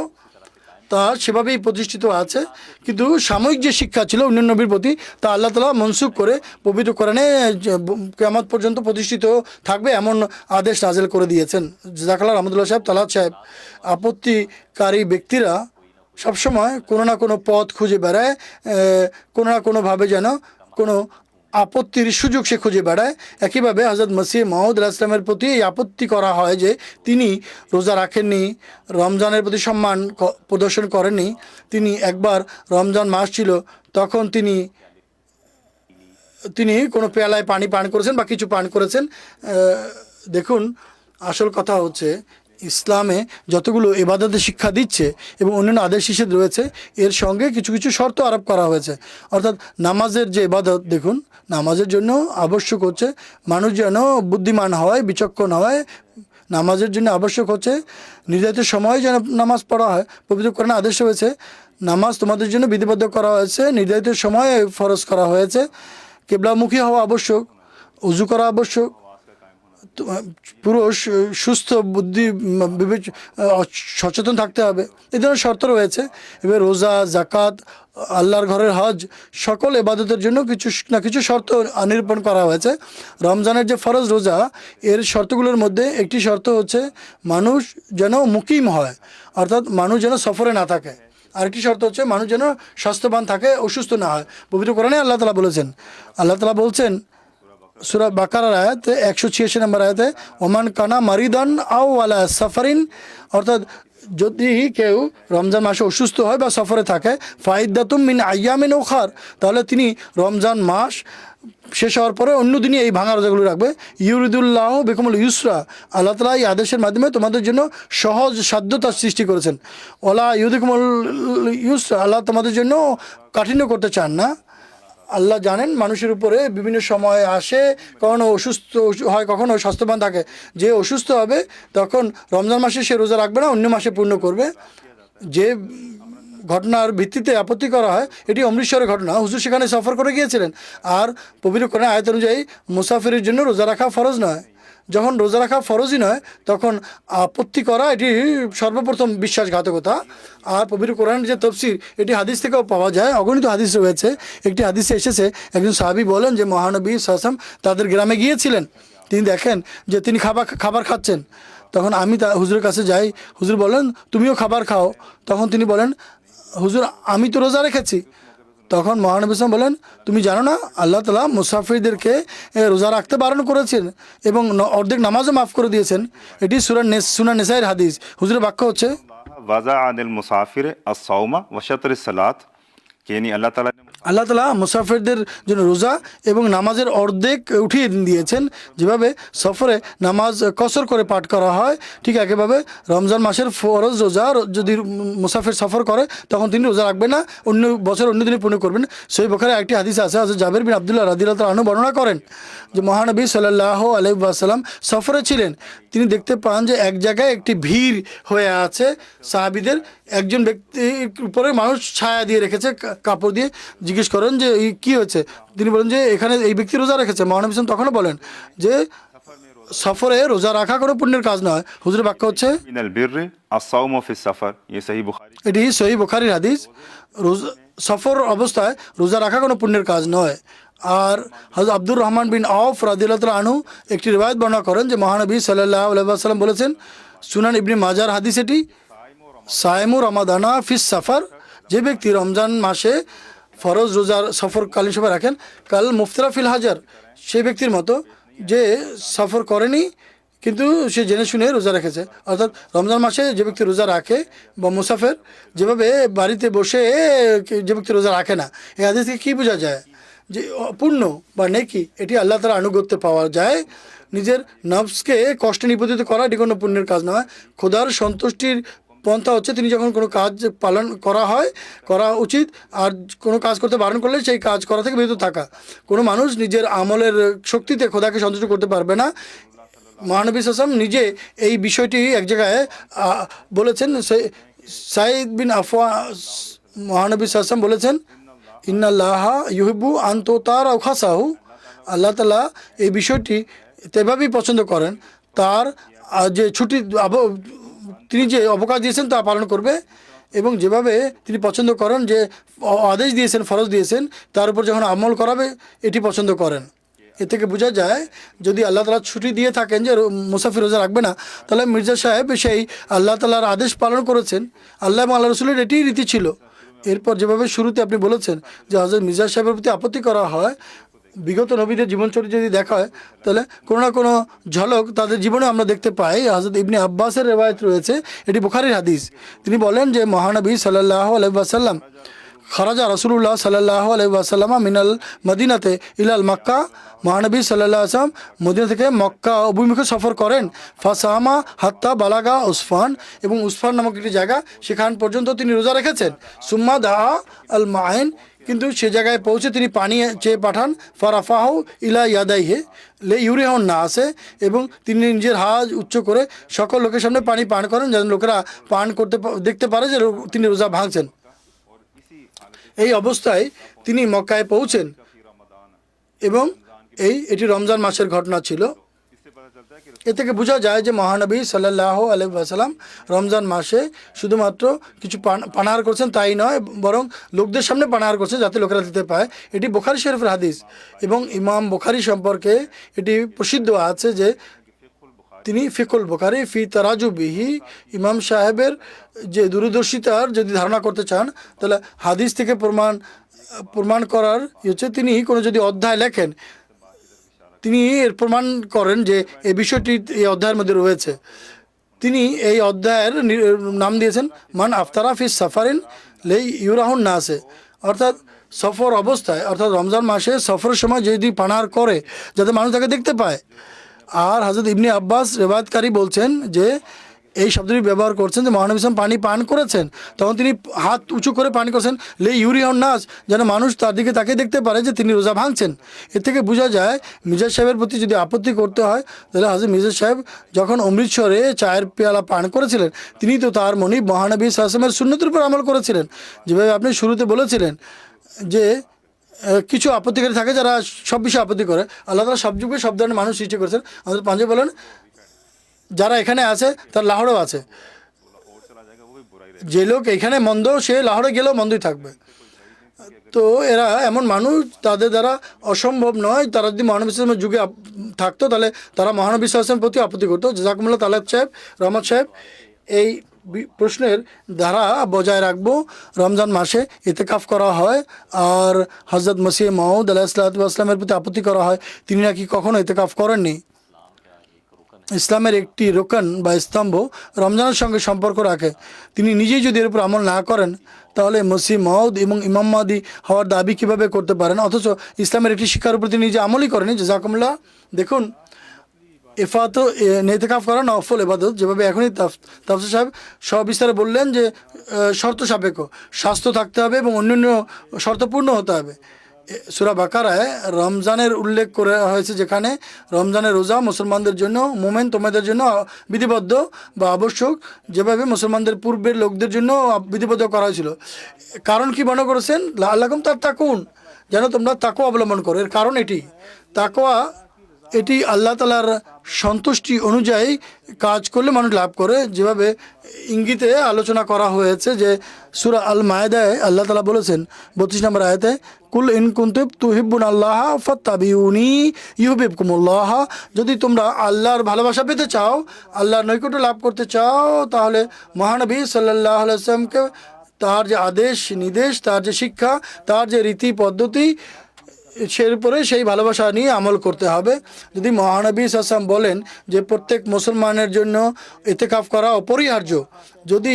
তা সেভাবেই প্রতিষ্ঠিত আছে। কিন্তু সাময়িক যে শিক্ষা ছিল অন্যান্য নবীর প্রতি তা আল্লাহ তাআলা মনসুখ করে পবিত্র কোরআনে কিয়ামত পর্যন্ত প্রতিষ্ঠিত থাকবে এমন আদেশ নাযিল করে দিয়েছেন। জাযাকাল্লাহ রহমতুল্লাহ সাহেব, তালাত সাহেব, আপত্তিকারী ব্যক্তিরা সবসময় কোনো না কোনো পথ খুঁজে বেড়ায়, কোনো না কোনোভাবে যেন কোনো আপত্তির সুযোগ সে খুঁজে বেড়ায়। একইভাবে হযরত মসিহ মাউদ আলাইহিস সালামের প্রতি এই আপত্তি করা হয় যে তিনি রোজা রাখেননি, রমজানের প্রতি সম্মান প্রদর্শন করেননি। তিনি একবার রমজান মাস ছিল তখন তিনি কোনো পেয়ালায় পানি পান করেছেন বা কিছু পান করেছেন। দেখুন, আসল কথা হচ্ছে ইসলামে যতগুলো ইবাদতের শিক্ষা দিচ্ছে এবং অন্যান্য আদেশ নিষেধ রয়েছে এর সঙ্গে কিছু কিছু শর্ত আরোপ করা হয়েছে। অর্থাৎ নামাজের যে ইবাদত, দেখুন নামাজের জন্য আবশ্যক হচ্ছে মানুষ যেন বুদ্ধিমান হয়, বিচক্ষণ হয়। নামাজের জন্য আবশ্যক হচ্ছে নির্ধারিত সময়ে যেন নামাজ পড়া হয়। পবিত্র কোরআনে আদেশ হয়েছে নামাজ তোমাদের জন্য বিধিবদ্ধ করা হয়েছে, নির্ধারিত সময়ে ফরজ করা হয়েছে। কিবলামুখী হওয়া আবশ্যক, উজু করা আবশ্যক, পুরো সুস্থ বুদ্ধি সচেতন থাকতে হবে, এই ধরনের শর্ত রয়েছে। এবার রোজা, জাকাত, আল্লাহর ঘরের হজ, সকল ইবাদতের জন্য কিছু না কিছু শর্ত নিরূপণ করা হয়েছে। রমজানের যে ফরজ রোজা, এর শর্তগুলোর মধ্যে একটি শর্ত হচ্ছে মানুষ যেন মুকিম হয়, অর্থাৎ মানুষ যেন সফরে না থাকে। আরেকটি শর্ত হচ্ছে মানুষ যেন স্বাস্থ্যবান থাকে, অসুস্থ না হয়। পবিত্র কোরআনে আল্লাহ তাআলা বলেছেন, আল্লাহ তাআলা বলছেন সূরা বাকারার আয়াতে 186 নম্বর আয়াতে, ওমান কানা মারিদান আও আলা সাফারিন, অর্থাৎ যদি কেউ রমজান মাসে অসুস্থ হয় বা সফরে থাকে ফাইদ্দাতুম মিন আইয়ামিন উখার, তাহলে তিনি রমজান মাস শেষ হওয়ার পরে অন্য দিনই এই ভাঙা রোজাগুলো রাখবে। ইউরিদুল্লাহ বিকুমুল ইউসরা, আল্লাহ তাআলা এই আদেশের মাধ্যমে তোমাদের জন্য সহজ সাধ্যতা সৃষ্টি করেছেন। ওলা ইউদিকুমুল ইউসরা, আল্লাহ তোমাদের জন্য কাঠিন্য করতে চান না। আল্লাহ জানেন মানুষের উপরে বিভিন্ন সময় আসে, কখনো অসুস্থ হয়, কখনো স্বাস্থ্যবান থাকে। যে অসুস্থ হবে তখন রমজান মাসে সে রোজা রাখবে না, অন্য মাসে পূর্ণ করবে। যে ঘটনার ভিত্তিতে আপত্তি করা হয় এটি অমৃতসরের ঘটনা। হুজুর সেখানে সফর করে গিয়েছিলেন, আর পবিত্র কোরআনের আয়াত অনুযায়ী মুসাফিরের জন্য রোজা রাখা ফরজ নয়। যখন রোজা রাখা ফরজই নয় তখন আপত্তি করা এটি সর্বপ্রথম বিশ্বাসঘাতকতা। আর পবিত্র কোরআনের যে তফসির এটি হাদিস থেকেও পাওয়া যায়, অগণিত হাদিস রয়েছে। একটি হাদিসে এসেছে একজন সাহাবী বলেন যে মহানবী সাল্লাল্লাহু আলাইহি ওয়াসাল্লাম তাদের গ্রামে গিয়েছিলেন, তিনি দেখেন যে তিনি খাবার খাচ্ছেন। তখন আমি হুজুরের কাছে যাই, হুজুর বলেন তুমিও খাবার খাও। তখন তিনি বলেন হুজুর আমি তো রোজা রেখেছি। তখন মহানবী সাল্লাল্লাহু আলাইহি ওয়াসাল্লাম বলেন তুমি জানো না আল্লাহ তাআলা মুসাফিরদেরকে রোজা রাখতে বারণ করেছেন এবং অর্ধেক নামাজও মাফ করে দিয়েছেন। এটি সূরা নিসায়ের হাদিস। হুজুরের বাক্য হচ্ছে ওয়াজা আনিল মুসাফির আস-সাওমা ওয়া শাতরিস সালাত, यानी আল্লাহ তাআলা মুসাফিরদের জন্য রোজা এবং নামাজের অর্ধেক উঠিয়ে দিয়েছেন। যেভাবে সফরে নামাজ কসর করে পাঠ করা হয়, ঠিক একইভাবে রমজান মাসের ফরজ রোজা যদি মুসাফির সফর করে তখন তিনি রোজা রাখবেন না, অন্য বছর অন্য দিনে পূর্ণ করবেন। সহিহ বুখারী একটি হাদিস আছে, হযরত জাবের বিন আব্দুল্লাহ রাদিয়াল্লাহু তাআলা আনহু বর্ণনা করেন যে মহানবী সাল্লাল্লাহু আলাইহি ওয়াসাল্লাম সফরে ছিলেন। তিনি দেখতে পান যে এক জায়গায় একটি ভিড় হয়ে আছে সাহাবীদের। একজন ব্যক্তির উপরে মানুষ ছায়া দিয়ে রেখেছে কাপড় দিয়ে। জিজ্ঞেস করেন যে কি হয়েছে, তিনি বলেন যে এখানে এই ব্যক্তি রোজা রেখেছে। মহানবী সাল্লাল্লাহু তখনও বলেন যে সফরে রোজা রাখা কোনো পুণ্যের কাজ নয়। হুজুরের বাক্য হচ্ছে মিনাল বিররি আস-সাওমু ফিস সাফার, ये সহিহ বুখারী, এটি সহিহ বুখারীর হাদিস। রোজা সফর অবস্থায় রোজা রাখা কোনো পুণ্যের কাজ নয়। আর হযরত আব্দুর রহমান বিন আওফ রাদিয়াল্লাহু তাআলা আনহু একটি রিওয়ায়াত বর্ণনা করেন যে মহানবী সাল্লাল্লাহু আলাইহি ওয়াসাল্লাম বলেছেন, সুনান ইবনে মাজার হাদিস এটি, সায়মু রমাদানা ফিস সাফার, যে ব্যক্তি রমজান মাসে ফরজ রোজার সফরকালীন সময় রাখেন কাল মুফতরা ফিল হাজার, সেই ব্যক্তির মতো যে সফর করেনি কিন্তু সে জেনে শুনে রোজা রেখেছে। অর্থাৎ রমজান মাসে যে ব্যক্তি রোজা রাখে বা মুসাফের যেভাবে বাড়িতে বসে যে ব্যক্তি রোজা রাখে না, এই হাদিস থেকে কী বোঝা যায় যে পুণ্য বা নেকি এটি আল্লাহ তাআলার আনুগত্যে পাওয়া যায়। নিজের নফসকে কষ্টে নিবেদিত করা এটি কোনো পুণ্যের কাজ নয়। খোদার সন্তুষ্টির পন্থা হচ্ছে তিনি যখন কোনো কাজ পালন করা উচিত, আর কোনো কাজ করতে বারণ করলে সেই কাজ করা থেকে বিরত থাকা। কোনো মানুষ নিজের আমলের শক্তিতে খোদাকে সন্তুষ্ট করতে পারবে না। মহানবী সাল্লাল্লাহু আলাইহি ওয়াসাল্লাম নিজে এই বিষয়টি এক জায়গায় বলেছেন। সাইদ বিন আফওয়া মহানবী সাল্লাল্লাহু আলাইহি ওয়াসাল্লাম বলেছেন ইন্নাল্লাহা ইউহিব্বু আন তুতারা খাসাহু, আল্লাহ তাআলা এই বিষয়টি তেভাবেই পছন্দ করেন তার যে ছুটি তিনি যে অবকাশ দিয়েছেন তা পালন করবে, এবং যেভাবে তিনি পছন্দ করেন যে আদেশ দিয়েছেন ফরজ দিয়েছেন তার উপর যখন আমল করাবে এটি পছন্দ করেন। এ থেকে বোঝা যায় যদি আল্লাহ তাআলা ছুটি দিয়ে থাকেন যে মুসাফির রোজা রাখবে না, তাহলে মির্জা সাহেব সেই আল্লাহ তাআলার আদেশ পালন করেছেন। আল্লাহ এবং আল্লাহ রসুলের এটিই রীতি ছিল। এরপর যেভাবে শুরুতে আপনি বলেছেন যে হযরত মির্জা সাহেবের প্রতি আপত্তি করা হয়, বিগত নবীদের জীবনচরিত্র যদি দেখা হয় তাহলে কোনো না কোনো ঝলক তাদের জীবনে আমরা দেখতে পাই। হযরত ইবনে আব্বাসের রেওয়ায়েত রয়েছে, এটি বুখারীর হাদিস। তিনি বলেন যে মহানবী সাল্লাল্লাহু আলাইহি ওয়াসাল্লাম খারাজা রাসূলুল্লাহ সাল্লাল্লাহু আলাইহি ওয়াসাল্লাম মিনাল মদিনাতে ইলাল মক্কা, মহানবী সাল্লাল্লাহু আলাইহি ওয়াসাল্লাম মদিনা থেকে মক্কা অভিমুখে সফর করেন। ফাসামা হাত্তা বালাগা উসফান, এবং উসফান নামক একটি জায়গা সেখান পর্যন্ত তিনি রোজা রেখেছেন। সুম্মা দা আল মাইন, কিন্তু সে জায়গায় পৌঁছে তিনি পানি চেয়ে পাঠান। ফারাফাহু ইলা ইয়াদাইহে লে ইউরিহাউন না আসে, এবং তিনি নিজের হাত উচ্চ করে সকল লোকের সামনে পানি পান করেন যেন লোকেরা পান করতে দেখতে পারে যে তিনি রোজা ভাঙছেন। এই অবস্থায় তিনি মক্কায় পৌঁছেন, এবং এটি রমজান মাসের ঘটনা ছিল। এ থেকে বোঝা যায় যে মহানবী সাল্লাল্লাহু আলাইহি ওয়াসাল্লাম রমজান মাসে শুধুমাত্র কিছু পানাহার করছেন তাই নয়, বরং লোকদের সামনে পানাহার করছেন যাতে লোকেরা দিতে পায়। এটি বুখারী শরীফের হাদিস, এবং ইমাম বুখারী সম্পর্কে এটি প্রসিদ্ধ আছে যে তিনি ফিকুল বুখারী ফি তারাজু বিহি, ইমাম সাহেবের যে দূরদর্শিতার যদি ধারণা করতে চান তাহলে হাদিস থেকে প্রমাণ করার হচ্ছে তিনি কোনো যদি অধ্যায় লেখেন তিনি এর প্রমাণ করেন যে এই বিষয়টি এই অধ্যায়ের মধ্যে রয়েছে। তিনি এই অধ্যায়ের নাম দিয়েছেন মান আফতারা ফিস সাফারিন লে ইউরাহুন নাসে, অর্থাৎ সফর অবস্থায় অর্থাৎ রমজান মাসে সফরের সময় যদি পানাহার করে যাতে মানুষ তাকে দেখতে পায়। আর হযরত ইবনে আব্বাস রেবায়াতকারী বলছেন যে এই শব্দটি ব্যবহার করছেন যে মহানবী সাল্লাল্লাহু আলাইহি ওয়াসাল্লাম পানি পান করেছেন, তখন তিনি হাত উঁচু করে পানি করছেন লে ইউরিয়ান নাস, যেন মানুষ তার দিকে তাকে দেখতে পারে যে তিনি রোজা ভাঙছেন। এর থেকে বোঝা যায় মির্জা সাহেবের প্রতি যদি আপত্তি করতে হয় তাহলে হযরত মির্জা সাহেব যখন অমৃতসরে চায়ের পেয়ালা পান করেছিলেন তিনি তো তার মনি মহানবী সাল্লাল্লাহু আলাইহি ওয়াসাল্লামের সুন্নতের উপর আমল করেছিলেন। যেভাবে আপনি শুরুতে বলেছিলেন যে কিছু আপত্তিকারী থাকে যারা সব বিষয়ে আপত্তি করে, আল্লাহ তাআলা সব যুগে সব ধরনের মানুষ সৃষ্টি করেছেন। আমাদের পাঞ্জাব বলেন যারা এখানে আছে তার লাহোরেও আছে, যে লোক এখানে মন্দ সে লাহোরে গেলেও মন্দই থাকবে। তো এরা এমন মানুষ তাদের দ্বারা অসম্ভব নয়, তারা যদি মহানবী সাল্লাল্লাহু আলাইহি ওয়াসাল্লামের যুগে থাকতো তাহলে তারা মহানবী সাল্লাল্লাহু আলাইহি ওয়াসাল্লামের প্রতি আপত্তি করতো। জাযাকুমুল্লাহ তালেব সাহেব, রহমত সাহেব, এই প্রশ্নের ধারা বজায় রাখবো। রমজান মাসে ইতিকাফ করা হয় আর হযরত মসিহ মাউদ আলাইহিস সালাতু ওয়াস সালামের প্রতি আপত্তি করা হয় তিনি নাকি কখনো ইতিকাফ করেননি। ইসলামের একটি রোকন বা স্তম্ভ রমজানের সঙ্গে সম্পর্ক রাখে, তিনি নিজেই যদি এর উপর আমল না করেন তাহলে মসিহ মাউদ এবং ইমাম মাহদী হওয়ার দাবি কীভাবে করতে পারেন, অথচ ইসলামের একটি শিক্ষার উপর তিনি নিজে আমলই করেনি। জাযাকুমুল্লাহ। দেখুন ইফাত ইতিকাফ করা নফল ইবাদত, যেভাবে এখনই তাফসীর সাহেব সবিস্তারে বললেন যে শর্ত সাপেক্ষ, স্বাস্থ্য থাকতে হবে এবং অন্যান্য শর্তপূর্ণ হতে হবে। সূরা বাকারায় রমজানের উল্লেখ করা হয়েছে, যেখানে রমজানের রোজা মুসলমানদের জন্য মোমেন তোমাদের জন্য বিধিবদ্ধ বা আবশ্যক, যেভাবে মুসলমানদের পূর্বের লোকদের জন্য বিধিবদ্ধ করা হয়েছিল। কারণ কি মনে করেছেন লাআল্লাকুম তাত্তাকুন, যেন তোমরা তাকওয়া অবলম্বন করো। এর কারণ এটি তাকওয়া, এটি আল্লাহ তাআলার সন্তুষ্টি অনুযায়ী কাজ করলে মানুষ লাভ করে। যেভাবে ইঙ্গিতে আলোচনা করা হয়েছে যে সূরা আল মায়েদায় আল্লাহ তাআলা বলেছেন 32 নম্বর আয়াতে, কুল ইন কুনতুম তুহিব্বুনাল্লাহ ফাত্তাবিউনি ইউহিব্বুকুমুল্লাহ, যদি তোমরা আল্লাহর ভালোবাসা পেতে চাও, আল্লাহর নৈকট্য লাভ করতে চাও, তাহলে মহানবী সাল্লাল্লাহু আলাইহি ওয়াসাল্লামকে তার যে আদেশ নির্দেশ, তার যে শিক্ষা, তার যে রীতি পদ্ধতি, সের উপরে সেই ভালোবাসা নিয়ে আমল করতে হবে। যদি মহানবী সাল্লাল্লাহু আলাইহি ওয়াসাল্লাম বলেন যে প্রত্যেক মুসলমানের জন্য ইতিকাফ করা অপরিহার্য, যদি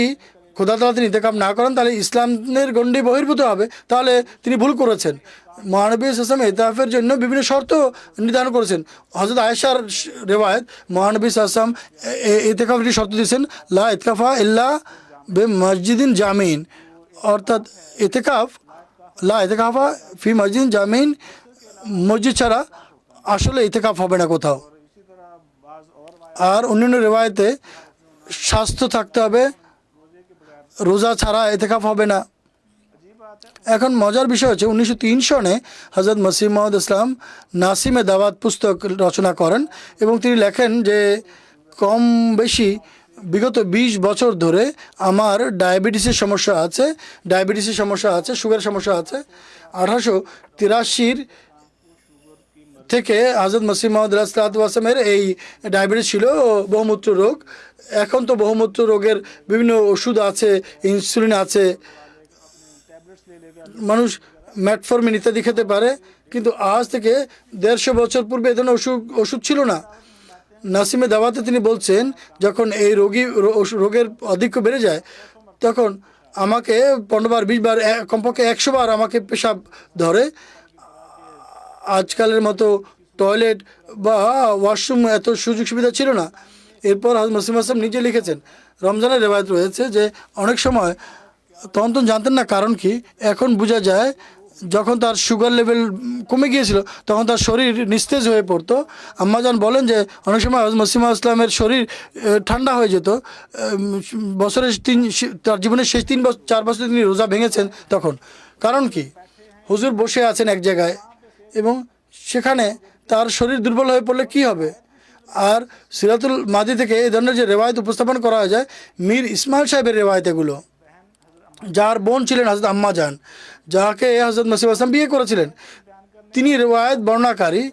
খোদা তাআলা তিনি ইতিকাফ না করেন তাহলে ইসলামের গণ্ডি বহির্ভূত হবে, তাহলে তিনি ভুল করেছেন। মহানবী সাল্লাল্লাহু আলাইহি ওয়াসাল্লাম ইতিকাফের জন্য বিভিন্ন শর্ত নির্ধারণ করেছেন। হযরত আয়েশার রেওয়ায়েত, মহানবী সাল্লাল্লাহু আলাইহি ওয়াসাল্লাম ইতিকাফের শর্ত দিয়েছেন লা ইতিকাফা ইল্লা বিমসজিদিন জামিন, অর্থাৎ ইতিকাফ লা ইতিকাফা ফি মসজিদিন জামিন, মসজিদ ছাড়া আসলে ইতিকাফ হবে না কোথাও। আর অন্যান্য রেওয়ায়েতে স্বাস্থ্য থাকতে হবে, রোজা ছাড়া ইতিকাফ হবে না। এখন মজার বিষয় হচ্ছে 1903 সনে হযরত মসিহ মাউদ ইসলাম নাসিমে দাওয়াত পুস্তক রচনা করেন এবং তিনি লেখেন যে কম বেশি বিগত 20 বছর ধরে আমার ডায়াবেটিসের সমস্যা আছে, সুগারের সমস্যা আছে। 1883 থেকে হযরত মসিহ মাউদ আলাইহিস সালাতু ওয়াস সালামের এই ডায়াবেটিস ছিল, বহুমূত্র রোগ। এখন তো বহুমূত্র রোগের বিভিন্ন ওষুধ আছে, ইনসুলিন আছে, মানুষ ম্যাটফর্মিন ইত্যাদি খেতে পারে, কিন্তু আজ থেকে 150 বছর পূর্বে এ ধরনের ওষুধ ছিল না। নাসিমে দাওয়াতে তিনি বলছেন যখন এই রোগের আধিক্য বেড়ে যায় তখন আমাকে 15 বার 20 বার কমপক্ষে 100 বার আমাকে পেশাব ধরে। আজকালের মতো টয়লেট বা ওয়াশরুম এত সুযোগ সুবিধা ছিল না। এরপর হযরত মসিহ মাউদ নিজে লিখেছেন, রমজানের রেওয়ায়েত রয়েছে যে অনেক সময় তখন তো জানতেন না কারণ কি, এখন বোঝা যায় যখন তার সুগার লেভেল কমে গিয়েছিল তখন তার শরীর নিস্তেজ হয়ে পড়তো। আম্মাজান বলেন যে অনেক সময় হযরত মসিহ মাউদ ইসলামের শরীর ঠান্ডা হয়ে যেত। বছরের তার জীবনের শেষ 3-4 বছর তিনি রোজা ভেঙেছেন তখন। কারণ কি, হুজুর বসে আছেন এক জায়গায় এবং সেখানে তার শরীর দুর্বল হয়ে পড়লে কি হবে। আর সিরাতুল মাদি থেকে এই ধরনের যে রেওয়ায়েত উপস্থাপন করা যায়, মীর ইসমাইল সাহেবের রেওয়ায়েত এগুলো, যার বোন ছিলেন হযরত আম্মাজান, যাকে হযরত মসিহ মাউদ বিয়ে করেছিলেন, তিনি রেওয়ায়েত বর্ণনাকারী,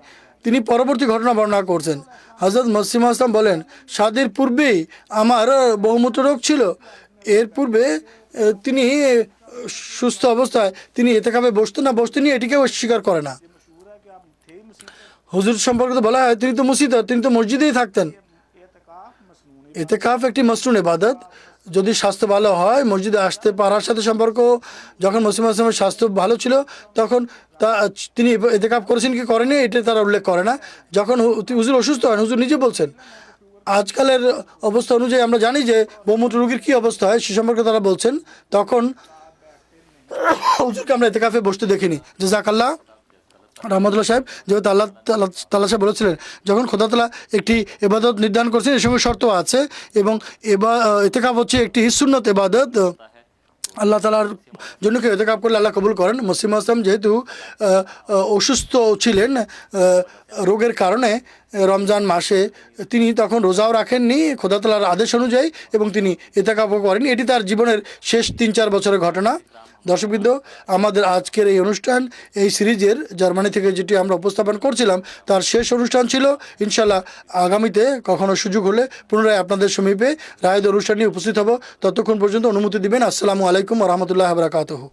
তিনি পরবর্তী ঘটনা বর্ণনা করছেন। হযরত মসিহ মাউদ বলেন, শাদীর পূর্বেই আমার বহুমূত্র রোগ ছিল। এর পূর্বে তিনি সুস্থ অবস্থায় তিনি ইতিকাফে বসতেন না, বসতেন এটিকেও স্বীকার করে না। হুজুর সম্পর্কে তো বলা হয় তিনি তো মসজিদে, তিনি তো মসজিদেই থাকতেন। ইতিকাফ একটি মসনুন ইবাদত। যদি স্বাস্থ্য ভালো হয় মসজিদে আসতে পারার সাথে সম্পর্ক, যখন মুসলিম আসলামের স্বাস্থ্য ভালো ছিল তখন তিনি ইতিকাফ করেছেন কি করেনি এটা তারা উল্লেখ করে না। যখন হুজুর অসুস্থ হন, হুজুর নিজে বলছেন আজকালের অবস্থা অনুযায়ী আমরা জানি যে বহুমূত্র রোগীর কী অবস্থা হয় সে সম্পর্কে তারা বলছেন, তখন হুজুরকে আমরা ইতিকাফে বসতে দেখিনি। জাযাকাল্লাহ রহমতুল্লাহ সাহেব, যেহেতু আল্লাহ তাআলা সাহেব বলেছিলেন যখন খোদা তাআলা একটি ইবাদত নির্ধারণ করছেন এর সঙ্গে শর্ত আছে, এবং ইতিকাফ হচ্ছে একটি সুন্নত ইবাদত। আল্লাহ তাআলার জন্য কেউ ইতিকাফ করলে আল্লাহ কবুল করেন। মুসলিম আসলাম যেহেতু অসুস্থ ছিলেন রোগের কারণে রমজান মাসে, তিনি তখন রোজাও রাখেননি খোদা তাআলার আদেশ অনুযায়ী, এবং তিনি ইতিকাফও করেননি। এটি তার জীবনের শেষ 3-4 বছরের ঘটনা। দর্শকবৃন্দ, আমাদের আজকের এই অনুষ্ঠান এই সিরিজের জার্মানি থেকে যেটি আমরা উপস্থাপন করছিলাম তার শেষ অনুষ্ঠান ছিল। ইনশাল্লাহ আগামীতে কখনো সুযোগ হলে পুনরায় আপনাদের সমীপে রায়দ অনুষ্ঠান নিয়ে উপস্থিত হব। ততক্ষণ পর্যন্ত অনুমতি দিবেন। আসসালামু আলাইকুম ওয়া রাহমাতুল্লাহি ওয়া বারাকাতুহু।